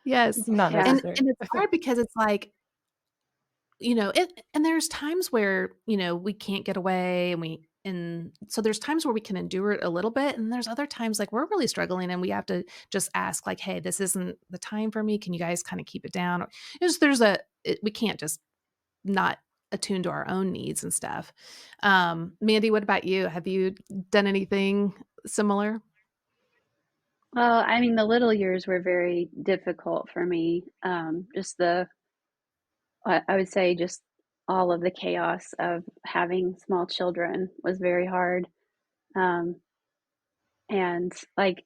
Yes. It's not Yeah. necessary. And it's hard because it's like, and there's times where, we can't get away and so there's times where we can endure it a little bit. And there's other times like we're really struggling and we have to just ask like, hey, this isn't the time for me. Can you guys kind of keep it down? Or we can't just not attune to our own needs and stuff. Mandy, what about you? Have you done anything similar? Well, I mean, the little years were very difficult for me. Just I would say, just all of the chaos of having small children was very hard. Um, and like,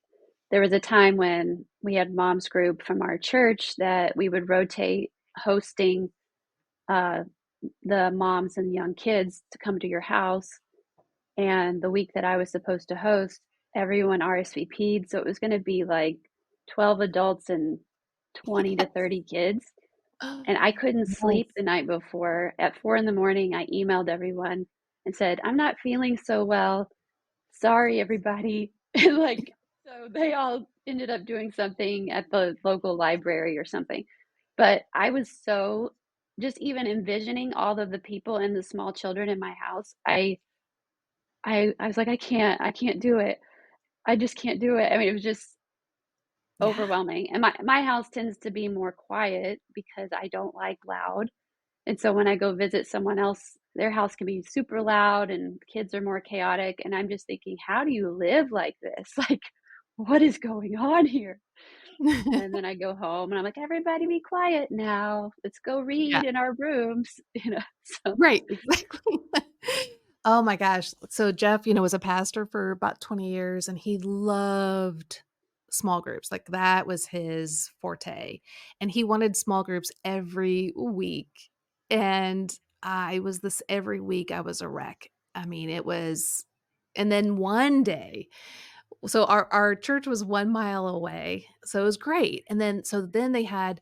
there was a time when we had moms group from our church that we would rotate hosting uh, the moms and young kids to come to your house. And the week that I was supposed to host, everyone RSVP'd. So it was going to be like 12 adults and 20 to 30 kids. And I couldn't sleep Yes. the night before. At 4 in the morning, I emailed everyone and said, I'm not feeling so well. Sorry, everybody. Like, so they all ended up doing something at the local library or something. But I was so just even envisioning all of the people and the small children in my house. I was like, I can't do it. I just can't do it. I mean, it was just Yeah. overwhelming. And my house tends to be more quiet because I don't like loud. And so when I go visit someone else, their house can be super loud and kids are more chaotic. And I'm just thinking, how do you live like this? Like, what is going on here? And then I go home and I'm like, everybody be quiet now. Let's go Yeah. read in our rooms, So Right, exactly. Oh my gosh. So Jeff, was a pastor for about 20 years and he loved small groups. Like that was his forte. And he wanted small groups every week. And I was this every week I was a wreck. I mean, it was and then one day so our church was 1 mile away, so it was great, and then they had,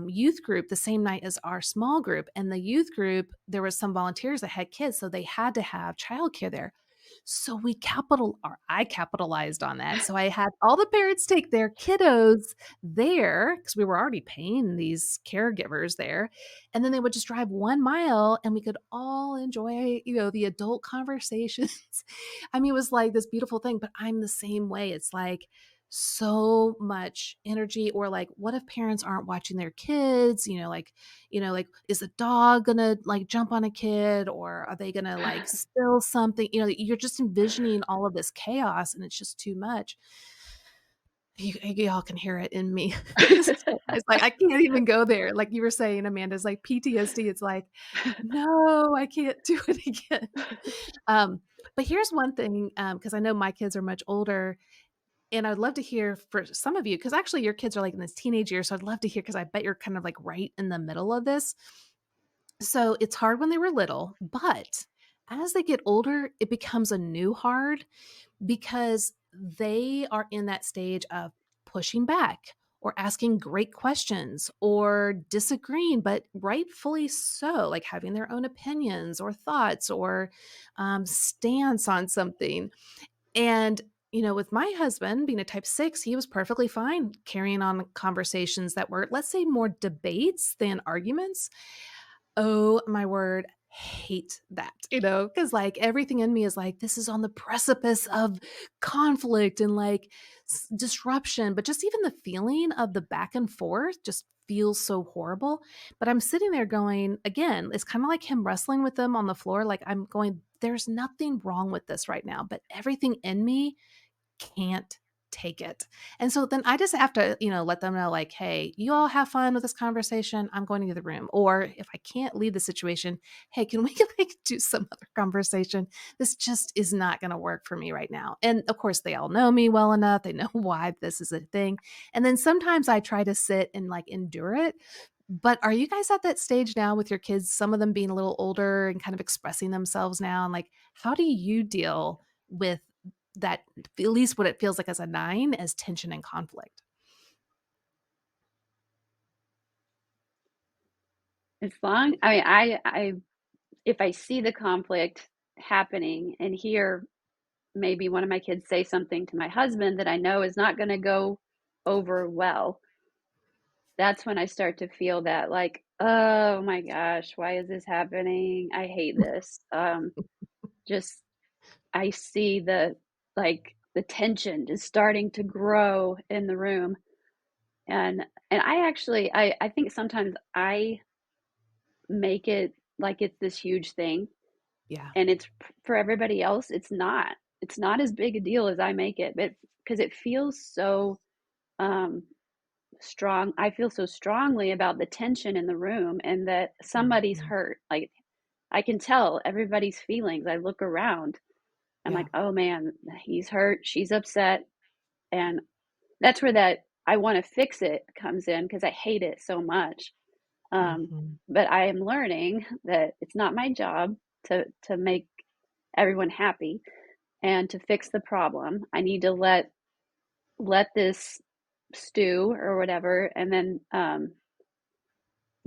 youth group the same night as our small group, and the youth group, there was some volunteers that had kids, so they had to have childcare there. So I capitalized on that. So I had all the parents take their kiddos there because we were already paying these caregivers there. And then they would just drive 1 mile and we could all enjoy, the adult conversations. I mean, it was like this beautiful thing, but I'm the same way. It's like so much energy. Or like, what if parents aren't watching their kids? Like, is the dog gonna like jump on a kid, or are they gonna like spill something? You're just envisioning all of this chaos and it's just too much. Y'all can hear it in me. It's like, I can't even go there. Like you were saying, Amanda's like PTSD. It's like, no, I can't do it again. But here's one thing, because I know my kids are much older, and I'd love to hear for some of you, because actually your kids are like in this teenage year. So I'd love to hear, because I bet you're kind of like right in the middle of this. So it's hard when they were little, but as they get older, it becomes a new hard because they are in that stage of pushing back or asking great questions or disagreeing, but rightfully so, like having their own opinions or thoughts or stance on something. And with my husband being a type 6, he was perfectly fine carrying on conversations that were, let's say, more debates than arguments. Oh my word, hate that, because like everything in me is like, this is on the precipice of conflict and like disruption. But just even the feeling of the back and forth just feels so horrible. But I'm sitting there going, again, it's kind of like him wrestling with them on the floor. Like I'm going, there's nothing wrong with this right now, but everything in me can't take it. And so then I just have to, let them know like, hey, you all have fun with this conversation. I'm going to the room. Or if I can't leave the situation, hey, can we like do some other conversation? This just is not going to work for me right now. And of course, they all know me well enough. They know why this is a thing. And then sometimes I try to sit and like endure it. But are you guys at that stage now with your kids, some of them being a little older and kind of expressing themselves now? And like, how do you deal with that, at least what it feels like as a 9, as tension and conflict? As long, I mean, I if I see the conflict happening and hear maybe one of my kids say something to my husband that I know is not going to go over well, that's when I start to feel that like, oh my gosh, why is this happening? I hate this. Just I see the like the tension just starting to grow in the room. And I actually I think sometimes I make it like it's this huge thing, Yeah. and it's for everybody else it's not as big a deal as I make it, but because it feels so um strong. I feel so strongly about the tension in the room and that somebody's Mhm. hurt. Like I can tell everybody's feelings. I look around, I'm Yeah. like, oh man, he's hurt, she's upset. And that's where that I want to fix it comes in, because I hate it so much. um, Mhm. but I am learning that it's not my job to make everyone happy and to fix the problem. I need to let this stew or whatever, and then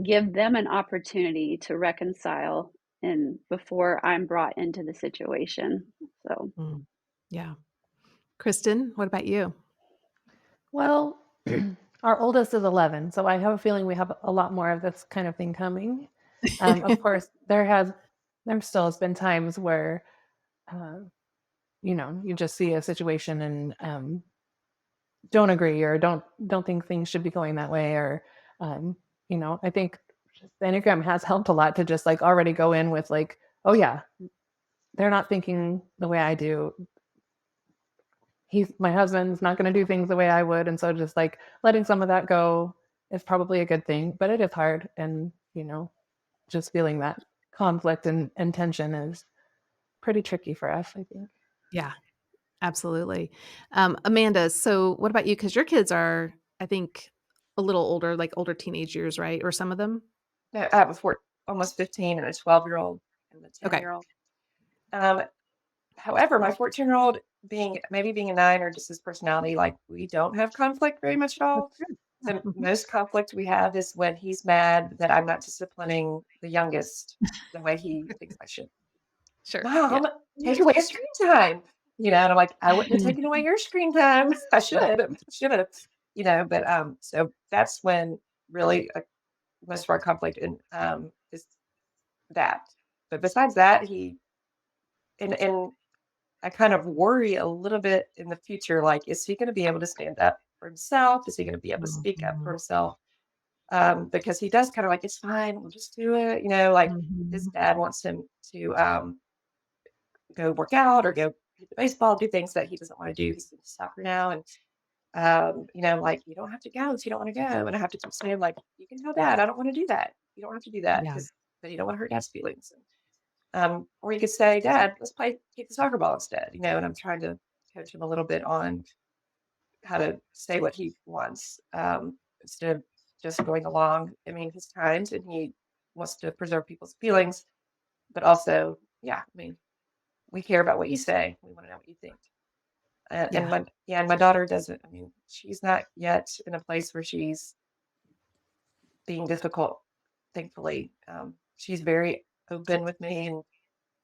give them an opportunity to reconcile and before I'm brought into the situation. So Mm. Yeah. Kristen, what about you? Well, our oldest is 11, so I have a feeling we have a lot more of this kind of thing coming. Of course, there still has been times where, uh, you just see a situation and don't agree or don't think things should be going that way, or I think just the Enneagram has helped a lot to just like already go in with like, oh yeah, they're not thinking the way I do. My husband's not going to do things the way I would. And so just like letting some of that go is probably a good thing, but it is hard. And, just feeling that conflict and tension is pretty tricky for us, I think. Yeah, absolutely. Amanda, so what about you? Because your kids are, I think, a little older, like older teenage years, right? Or some of them? No, I have a almost 15 and a 12-year-old and a Okay. 10-year-old. Um, However, my 14-year-old being a 9 or just his personality, like we don't have conflict very much at That's all. good. Yeah. The Mhm. most conflict we have is when he's mad that I'm not disciplining the youngest the way he thinks I should. Sure. Yeah. Mom, take away his screen time, and I'm like, I wouldn't have taken away your screen time. I should have, but so that's when really most of our conflict is that. But besides that, and I kind of worry a little bit in the future, like, is he going to be able to stand up for himself? Is he going to be able to speak up for Mhm. himself? Because he does kind of like, it's fine, we'll just do it. Like his Mhm. dad wants him to go work out or go hit the baseball, do things that he doesn't want to do. He's into soccer now. And, like, you don't have to go if you don't want to go. And I have to keep saying, like, you can tell dad, I don't want to do that. You don't have to do that Yeah. because then you don't want to hurt dad's feelings. Or you could say, Dad, let's play kick the soccer ball instead, and I'm trying to coach him a little bit on how to say what he wants, instead of just going along. I mean, he's kind and he wants to preserve people's feelings, but also, yeah, I mean, we care about what you say. We want to know what you think. And Yeah. my daughter doesn't. I mean, she's not yet in a place where she's being difficult. Thankfully, she's very open with me, and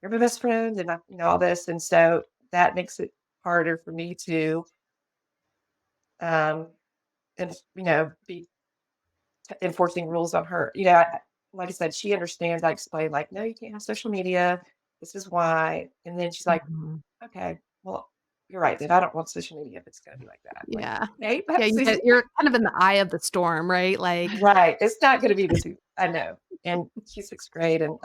you're my best friend, and all this, and so that makes it harder for me to, um, and be enforcing rules on her. Like I said, she understands. I explained, like, no, you can't have social media. This is why. And then she's like, Mhm. okay, well, you're right. Then I don't want social media if it's going to be like that. Like, Yeah. okay, Yeah, that's you're kind of in the eye of the storm, right? Like, right. It's not going to be this. I know. And she's sixth grade, and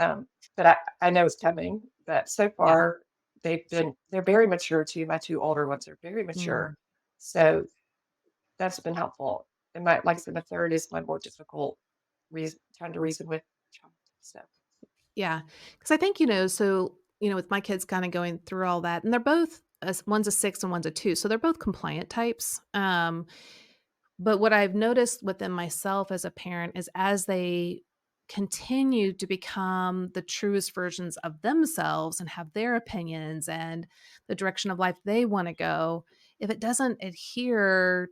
but I know it's coming. But so yeah. far, they're very mature too. My two older ones are very Mm. mature, so that's been helpful. And like I said, the third is my more difficult trying to reason with. So Yeah, because I think, so, with my kids kinda going through all that, and they're both one's a 6 and one's a 2, so they're both compliant types, but what I've noticed within myself as a parent is as they continue to become the truest versions of themselves and have their opinions and the direction of life they wanna go, if it doesn't adhere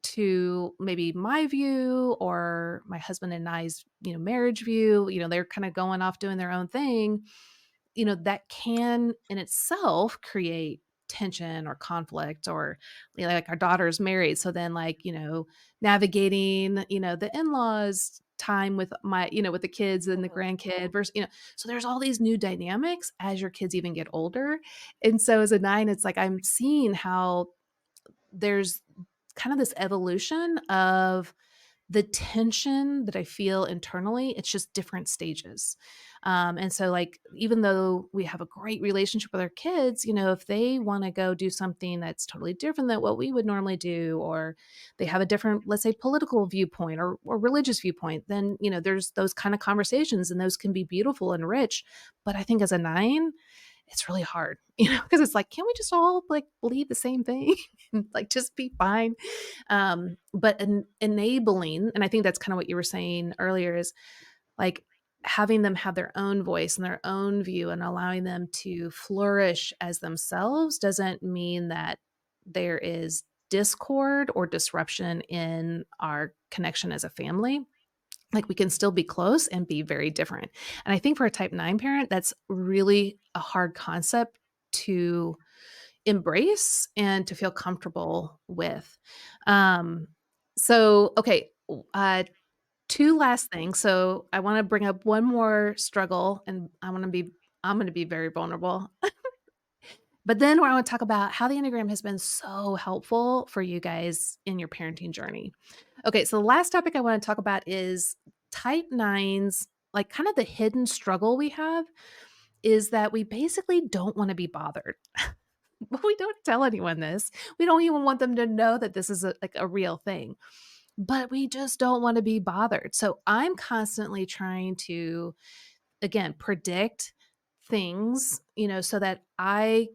to maybe my view or my husband and I's, marriage view, they're kind of going off doing their own thing, that can in itself create tension or conflict or like our daughter's married. So then like, navigating, the in-laws time with with the kids and the mhm. grandkid versus, so there's all these new dynamics as your kids even get older. And so as a 9, it's like I'm seeing how there's kind of this evolution of the tension that I feel internally. It's just different stages. And so, like, even though we have a great relationship with our kids, if they want to go do something that's totally different than what we would normally do, or they have a different, let's say, political viewpoint or religious viewpoint, then, there's those kind of conversations and those can be beautiful and rich. But I think as a 9, it's really hard, because it's like, can't we just all like believe the same thing and like just be fine? But enabling, and I think that's kind of what you were saying earlier, is like having them have their own voice and their own view and allowing them to flourish as themselves doesn't mean that there is discord or disruption in our connection as a family. Like we can still be close and be very different. And I think for a type 9 parent, that's really a hard concept to embrace and to feel comfortable with. Um, so, okay, 2 last things. So I want to bring up one more struggle and I'm going to be very vulnerable. But then I want to talk about how the Enneagram has been so helpful for you guys in your parenting journey. Okay, so the last topic I want to talk about is type 9s, like kind of the hidden struggle we have is that we basically don't want to be bothered. But we don't tell anyone this. We don't even want them to know that this is like a real thing. But we just don't want to be bothered. So I'm constantly trying to again predict things, so that I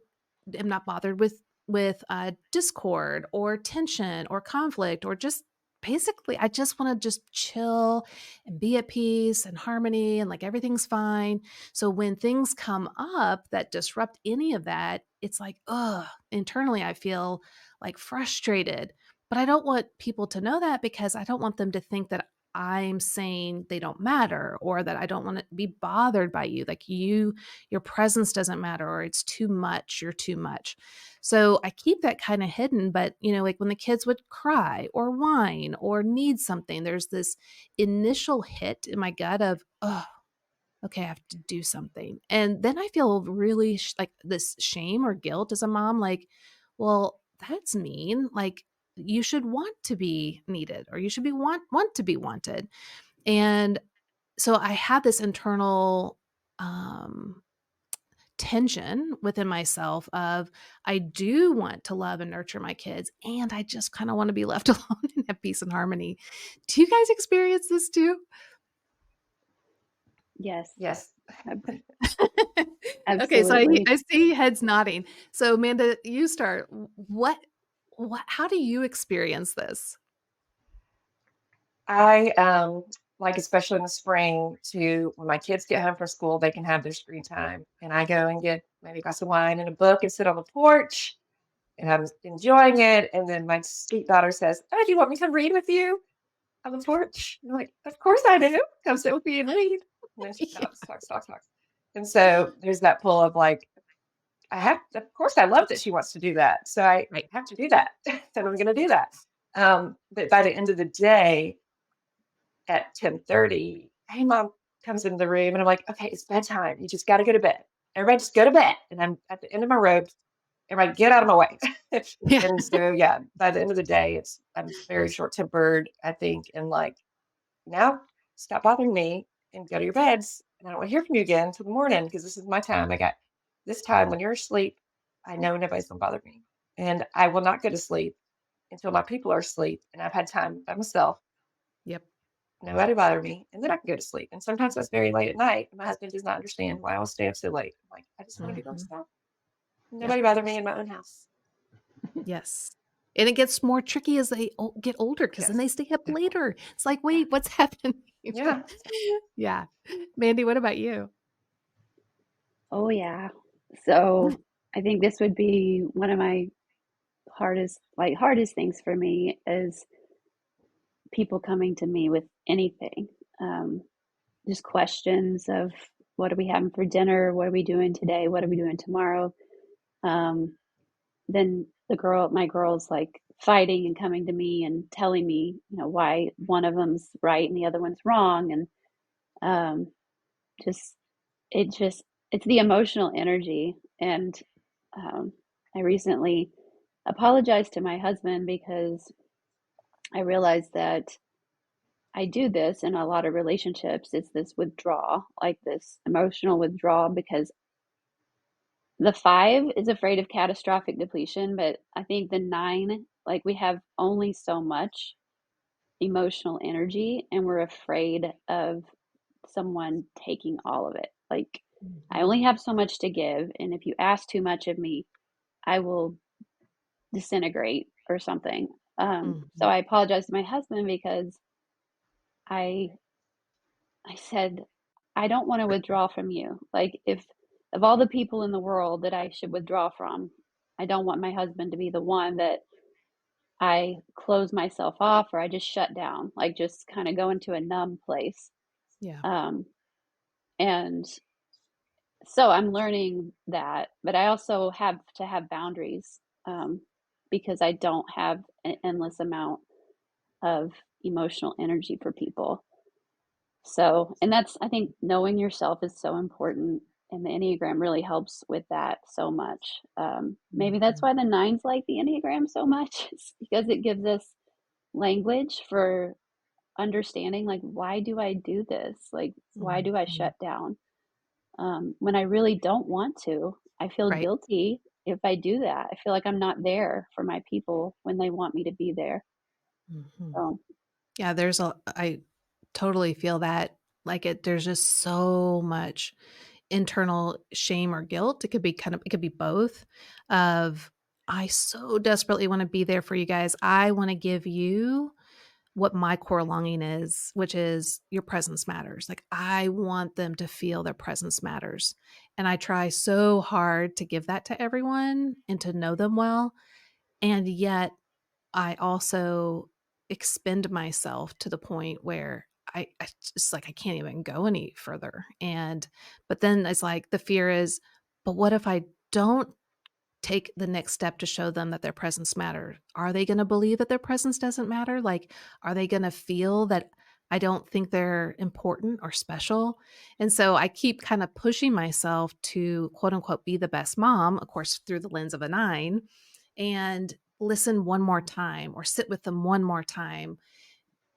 am not bothered with discord or tension or conflict or just basically I just want to just chill and be at peace and harmony and like everything's fine. So when things come up that disrupt any of that, it's like, oh, internally I feel like frustrated. But I don't want people to know that because I don't want them to think that I'm saying they don't matter, or that I don't want to be bothered by you. Like your presence doesn't matter, or it's too much, you're too much. So I keep that kind of hidden. But, like when the kids would cry or whine or need something, there's this initial hit in my gut of, oh, okay, I have to do something. And then I feel really like this shame or guilt as a mom, like, well, that's mean. Like, you should want to be needed, or you should be want to be wanted. And so I had this internal um tension within myself of, I do want to love and nurture my kids, and I just kind of want to be left alone and have peace and harmony. Do you guys experience this too? Yes, Yes. Okay, so I absolutely. I see heads nodding. So Amanda, you start. What how do you experience this? I like, especially in the spring, to when my kids get home from school, they can have their screen time. And I go and get maybe a glass of wine and a book and sit on the porch, and I'm enjoying it. And then my sweet daughter says, "Oh, do you want me to come read with you on the porch?" And I'm like, "Of course I do. Come sit with me and read." And then she Yeah, talks. And so there's that pull of like, of course, I love that she wants to do that. So I right. have to do that. And I'm going to do that. But by the end of the day, at 10:30, hey, mom comes into the room and I'm like, okay, it's bedtime. You just got to go to bed. Everybody just go to bed. And I'm at the end of my rope. Everybody get out of my way. Yeah. And so, yeah, by the end of the day, I'm very short tempered, I think. And like, now stop bothering me and go to your beds. And I don't want to hear from you again until the morning, because this is my time. I got this time when you're asleep. I know nobody's going to bother me. And I will not go to sleep until my people are asleep and I've had time by myself. Yep. Nobody bother me, and then I can go to sleep. And sometimes that's very late at night. And my husband does not understand why I'll stay up so late. I'm like, I just want to be by Mhm. myself. Yep. Nobody bother me in my own house. Yes. And it gets more tricky as they get older, because then Yes, they stay up definitely. later. It's like, Yeah. wait, what's happening? Yeah. Yeah. Mandy, what about you? Oh, yeah. So I think this would be one of my hardest things for me is people coming to me with anything. Um, just questions of what are we having for dinner? What are we doing today? What are we doing tomorrow? Um, then my girls like fighting and coming to me and telling me, why one of them's right and the other one's wrong. And um, just, it just, it's the emotional energy. And um, I recently apologized to my husband because I realized that I do this in a lot of relationships. It's this withdrawal, like this emotional withdrawal, because the 5 is afraid of catastrophic depletion, but I think the 9, like we have only so much emotional energy and we're afraid of someone taking all of it. Like I Mhm. only have so much to give, and if you ask too much of me, I will disintegrate or something. So Mhm. I apologized to my husband because I I said, I don't want to withdraw from you. Like, if of all the people in the world that I should withdraw from, I don't want my husband to be the one that I close myself off or I just shut down, like just kind of go into a numb place. Yeah. Um, and so I'm learning that, but I also have to have boundaries because I don't have an endless amount of emotional energy for people. So, and that's, I think knowing yourself is so important. And the Enneagram really helps with that so much. Maybe that's Mhm. why the nines like the Enneagram so much, is because it gives us language for understanding, like, why do I do this? Like, why do I Mhm. shut down? When I really don't want to, I feel Right. guilty if I do that. I feel like I'm not there for my people when they want me to be there. Mhm. So, Yeah, I totally feel that. Like there's just so much internal shame or guilt. It could be both of, I so desperately want to be there for you guys. I want to give you what my core longing is, which is your presence matters. Like I want them to feel their presence matters. And I try so hard to give that to everyone and to know them well. And yet I also expend myself to the point where I just like I can't even go any further. But then it's like the fear is, but what if I don't take the next step to show them that their presence matters? Are they going to believe that their presence doesn't matter? Like, are they going to feel that I don't think they're important or special? And so I keep kind of pushing myself to quote unquote be the best mom, of course, through the lens of a 9, and listen one more time or sit with them one more time.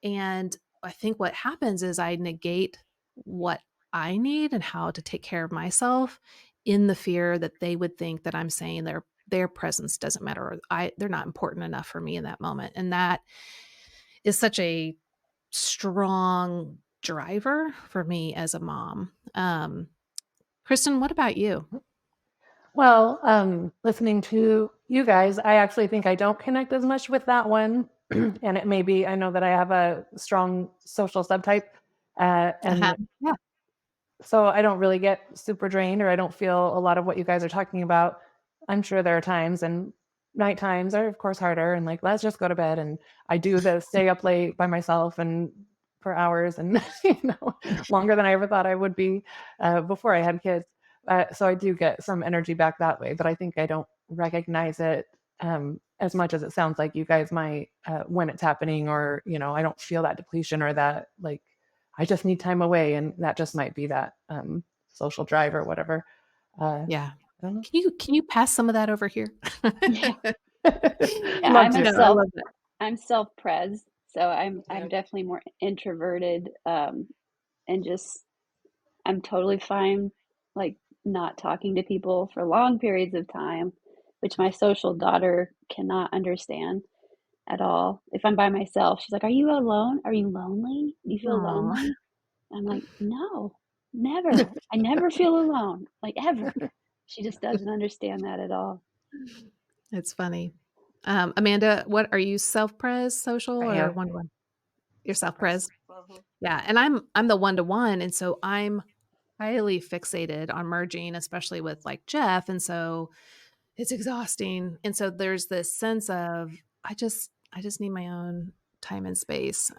And I think what happens is I negate what I need and how to take care of myself in the fear that they would think that I'm saying their presence doesn't matter, or they're not important enough for me in that moment. And that is such a strong driver for me as a mom. Kristen, what about you? Well, listening to you guys, I actually think I don't connect as much with that one. And it may be, I know that I have a strong social subtype. Uh-huh. And Yeah. so I don't really get super drained, or I don't feel a lot of what you guys are talking about. I'm sure there are times, and night times are of course harder, and like, let's just go to bed. And I do the stay up late by myself and for hours, and longer than I ever thought I would be before I had kids. So I do get some energy back that way, but I think I don't recognize it as much as it sounds like you guys might when it's happening, or I don't feel that depletion, or that like I just need time away, and that just might be that social drive or whatever. Yeah. I don't know. Can you pass some of that over here? Yeah. Yeah, Love I'm a to. No, I love that. I'm self-pres, so I'm Yeah. definitely more introverted, and just I'm totally fine, like, not talking to people for long periods of time, which my social daughter cannot understand at all. If I'm by myself, she's like, "Are you alone? Are you lonely? Do you feel Aw. lonely?" I'm like, "No, never. I never feel alone, like, ever." She just doesn't understand that at all. It's funny. Amanda, what are you self-pres, social, I or am one-to-one? You're self-pressed. self-pres? Yeah, and I'm the one-to-one, and so I'm highly fixated on merging, especially with, like, Jeff, and so it's exhausting, and so there's this sense of I just need my own time and space.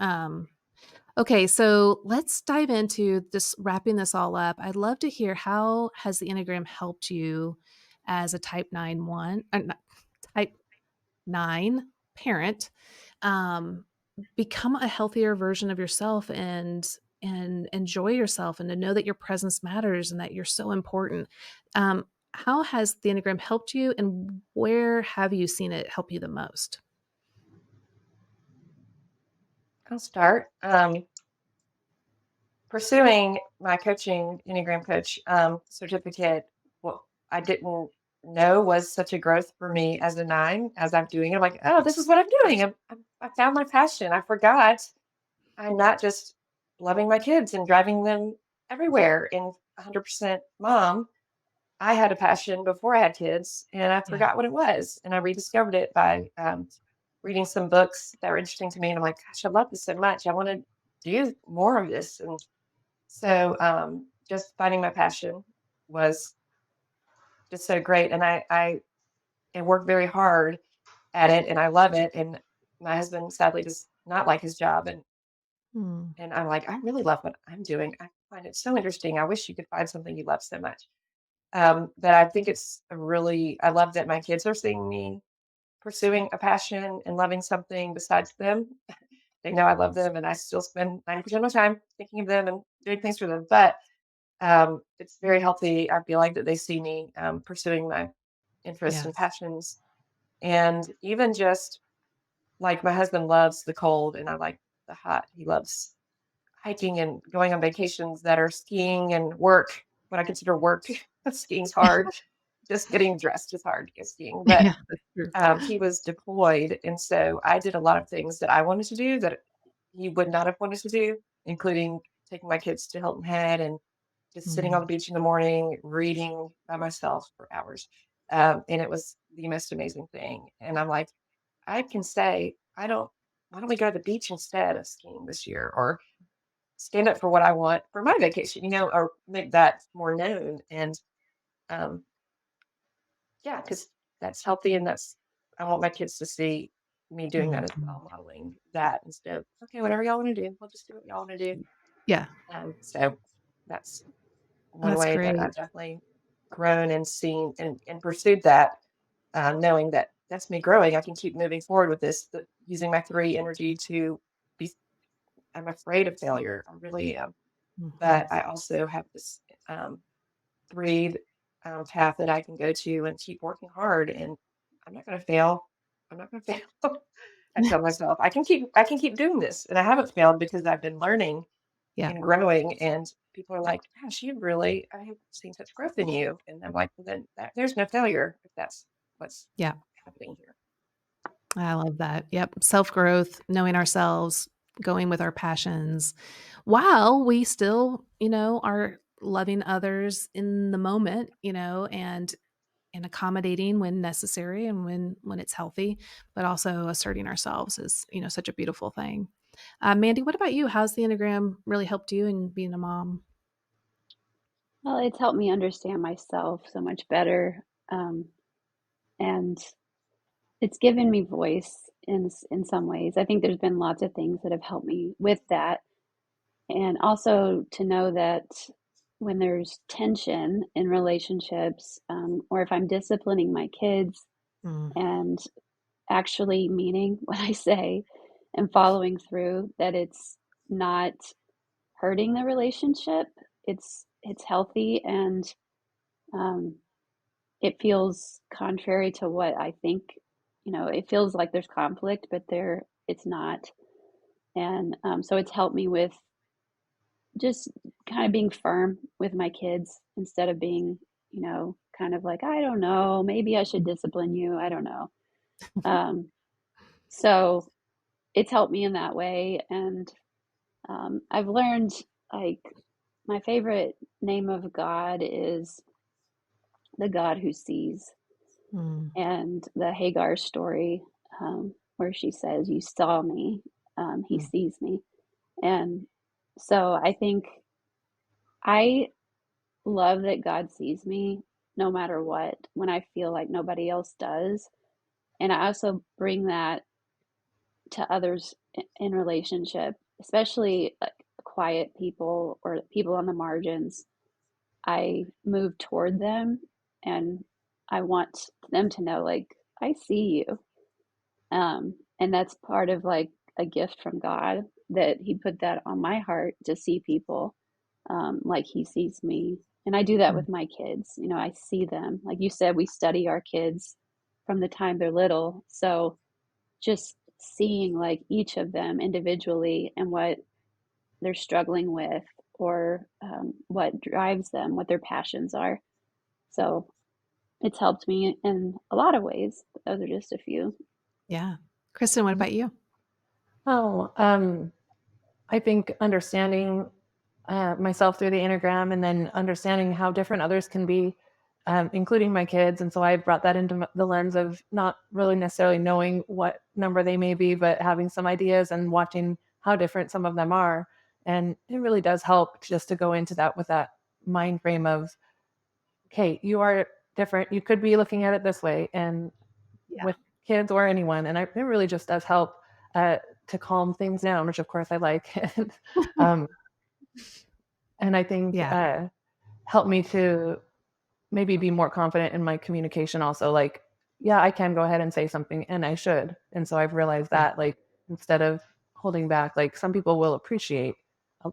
Okay, so let's dive into just wrapping this all up. I'd love to hear, how has the Enneagram helped you as a type 9 one, type 9 parent, um, become a healthier version of yourself and enjoy yourself, and to know that your presence matters and that you're so important. How has the Enneagram helped you, and where have you seen it help you the most? I'll start. Pursuing my coaching Enneagram coach certificate, what I didn't know was such a growth for me as a 9. As I'm doing it, I'm like, oh, this is what I'm doing. I found my passion. I forgot I'm not just loving my kids and driving them everywhere and 100% mom. I had a passion before I had kids, and I Yeah. forgot what it was. And I rediscovered it by reading some books that were interesting to me. And I'm like, gosh, I love this so much. I want to do more of this. And so just finding my passion was just so great. And I work very hard at it, and I love it. And my husband sadly does not like his job. Hmm. And I'm like, I really love what I'm doing. I find it so interesting. I wish you could find something you love so much. But I think it's a really, I love that my kids are seeing me pursuing a passion and loving something besides them. They know I love them, and I still spend 90% of my time thinking of them and doing things for them. But it's very healthy. I feel like that they see me pursuing my interests and Yes. passions. And even just like my husband loves the cold and I like the hot. He loves hiking and going on vacations that are skiing and work, what I consider work. Skiing's hard. Just getting dressed is hard to go skiing. But Yeah, that's true. he was deployed. And so I did a lot of things that I wanted to do that he would not have wanted to do, including taking my kids to Hilton Head and just sitting on Mm. the beach in the morning, reading by myself for hours. And it was the most amazing thing. And I'm like, I can say, why don't we go to the beach instead of skiing this year? Or stand up for what I want for my vacation, or make that more known. And um, yeah, because that's healthy, and I want my kids to see. me doing that as well, modeling that instead of, okay, whatever y'all want to do, we'll just do what y'all want to do. Yeah, So that's one that's way that great. I've definitely grown and seen and pursued that, knowing that that's me growing. I can keep moving forward with this, using my three energy to be. I'm afraid of failure. I really am. Mhm. But I also have this three path that I can go to and keep working hard. And I'm not going to fail. I'm not going to fail. I tell myself I can keep doing this, and I haven't failed because I've been learning Yeah, and growing. And people are like, "Gosh, I have seen such growth in you." And I'm like, "Well, then there's no failure if that's what's yeah. happening here." I love that. Yep. Self growth, knowing ourselves, going with our passions while we still, are loving others in the moment, and accommodating when necessary and when it's healthy, but also asserting ourselves is, such a beautiful thing. Mandy, what about you? How's the Enneagram really helped you in being a mom? Well, it's helped me understand myself so much better, and it's given me voice in some ways. I think there's been lots of things that have helped me with that, and also to know that when there's tension in relationships, or if I'm disciplining my kids Mm, and actually meaning what I say and following through, that it's not hurting the relationship. It's healthy, and um, it feels contrary to what I think. It feels like there's conflict, but it's not. And so it's helped me with just kind of being firm with my kids instead of being, kind of like, I don't know, maybe I should discipline you. I don't know. Um, so it's helped me in that way. And I've learned, like, my favorite name of God is the God who sees. mm, And the Hagar story, where she says, "You saw me, he mm. sees me." And so I think I love that God sees me no matter what, when I feel like nobody else does. And I also bring that to others in relationship, especially like quiet people or people on the margins. I move toward them, and I want them to know, like, I see you. And that's part of like a gift from God, that He put that on my heart to see people, like He sees me. And I do that Mm. with my kids. I see them. Like you said, we study our kids from the time they're little. So just seeing like each of them individually and what they're struggling with, or what drives them, what their passions are. So it's helped me in a lot of ways. But those are just a few. Yeah. Kristen, what about you? Oh, I think understanding myself through the Enneagram, and then understanding how different others can be, including my kids. And so I brought that into the lens of not really necessarily knowing what number they may be, but having some ideas and watching how different some of them are. And it really does help just to go into that with that mind frame of, okay, you are different. You could be looking at it this way. And Yeah. with kids or anyone, and it really just does help uh, to calm things down, which of course I like. um, and I think Yeah. helped me to maybe be more confident in my communication also. Like, yeah, I can go ahead and say something, and I should. And so I've realized Yeah. that, like, instead of holding back, like, some people will appreciate uh,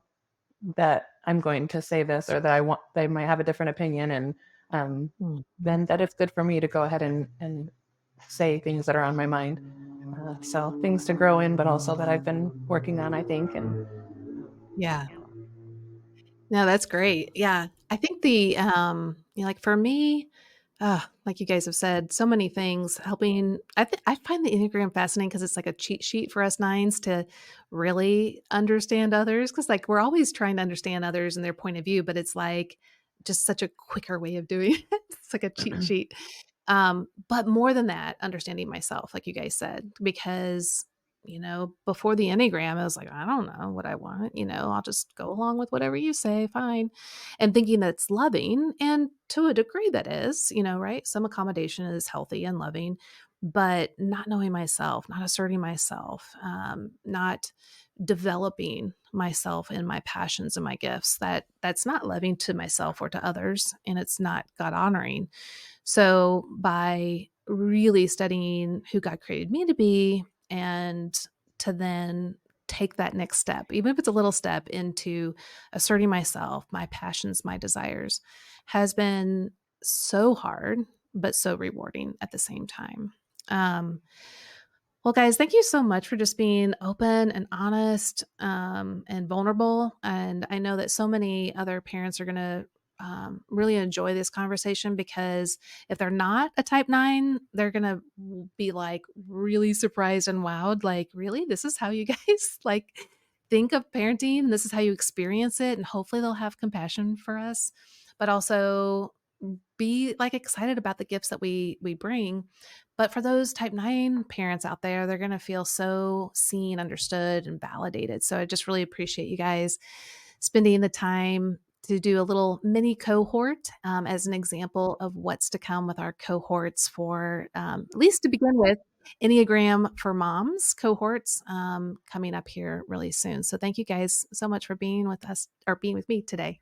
that I'm going to say this, or that they might have a different opinion. And Mm. then that it's good for me to go ahead and say things that are on my mind. So things to grow in, but also that I've been working on, I think. And Yeah. No, that's great. Yeah. I think like for me, like you guys have said, so many things helping. I find the Enneagram fascinating because it's like a cheat sheet for us nines to really understand others. Cause like we're always trying to understand others and their point of view, but it's like just such a quicker way of doing it. It's like a cheat sheet. But more than that, understanding myself, like you guys said, because before the Enneagram, I was like, I don't know what I want. I'll just go along with whatever you say. Fine. And thinking that's loving. And to a degree that is, right? Some accommodation is healthy and loving, but not knowing myself, not asserting myself, not developing myself and my passions and my gifts, that's not loving to myself or to others, and it's not God honoring. So by really studying who God created me to be, and to then take that next step, even if it's a little step, into asserting myself, my passions, my desires, has been so hard, but so rewarding at the same time. Um, well, guys, thank you so much for just being open and honest, and vulnerable. And I know that so many other parents are going to really enjoy this conversation, because if they're not a type 9, they're going to be like really surprised and wowed. Like, really? This is how you guys like think of parenting, and this is how you experience it. And hopefully they'll have compassion for us, but also be like excited about the gifts that we bring. But for those type 9 parents out there, they're going to feel so seen, understood, and validated. So I just really appreciate you guys spending the time to do a little mini cohort, as an example of what's to come with our cohorts for, at least to begin with, Enneagram for Moms cohorts, coming up here really soon. So thank you guys so much for being with us, or being with me today.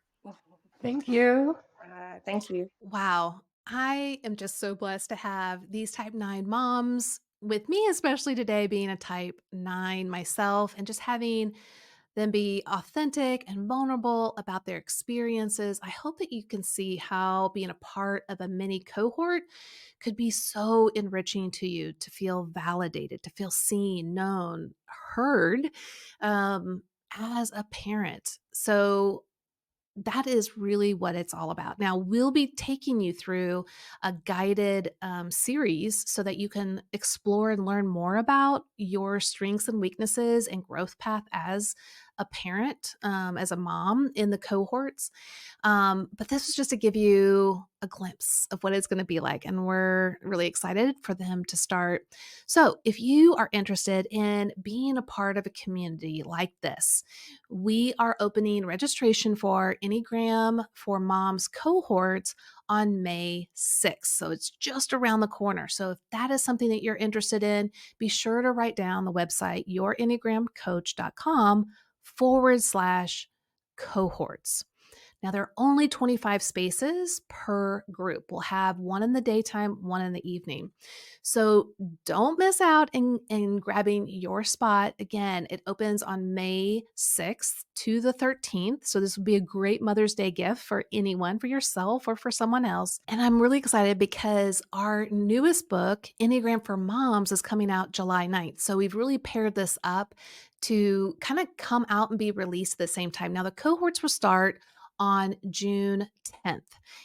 Thank you. Thank you. Wow. I am just so blessed to have these type 9 moms with me, especially today, being a type 9 myself, and just having them be authentic and vulnerable about their experiences. I hope that you can see how being a part of a mini cohort could be so enriching to you, to feel validated, to feel seen, known, heard, um, as a parent. So that is really what it's all about. Now, we'll be taking you through a guided series so that you can explore and learn more about your strengths and weaknesses and growth path as a parent, as a mom in the cohorts. But this is just to give you a glimpse of what it's going to be like. And we're really excited for them to start. So, if you are interested in being a part of a community like this, we are opening registration for Enneagram for Moms cohorts on May 6th. So it's just around the corner. So if that is something that you're interested in, be sure to write down the website, yourenneagramcoach.com/cohorts. Now, there are only 25 spaces per group. We'll have one in the daytime, one in the evening. So don't miss out in grabbing your spot. Again, it opens on May 6th to the 13th. So this would be a great Mother's Day gift for anyone, for yourself or for someone else. And I'm really excited because our newest book, Enneagram for Moms, is coming out July 9th. So we've really paired this up to kind of come out and be released at the same time. Now, the cohorts will start on June 10th,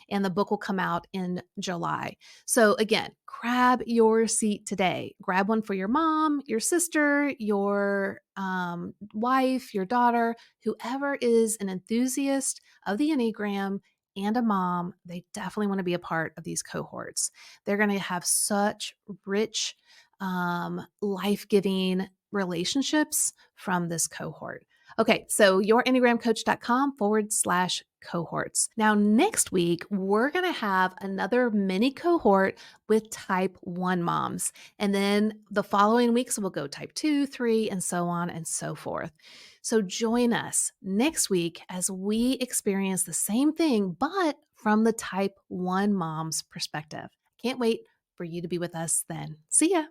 and the book will come out in July. So again, grab your seat today. Grab one for your mom, your sister, your wife, your daughter, whoever is an enthusiast of the Enneagram and a mom. They definitely want to be a part of these cohorts. They're going to have such rich, life-giving relationships from this cohort. Okay, so yourenneagramcoach.com/cohorts. Now, next week, we're going to have another mini cohort with type 1 moms. And then the following weeks, we'll go type 2, 3, and so on and so forth. So join us next week as we experience the same thing, but from the type 1 mom's perspective. Can't wait for you to be with us then. See ya.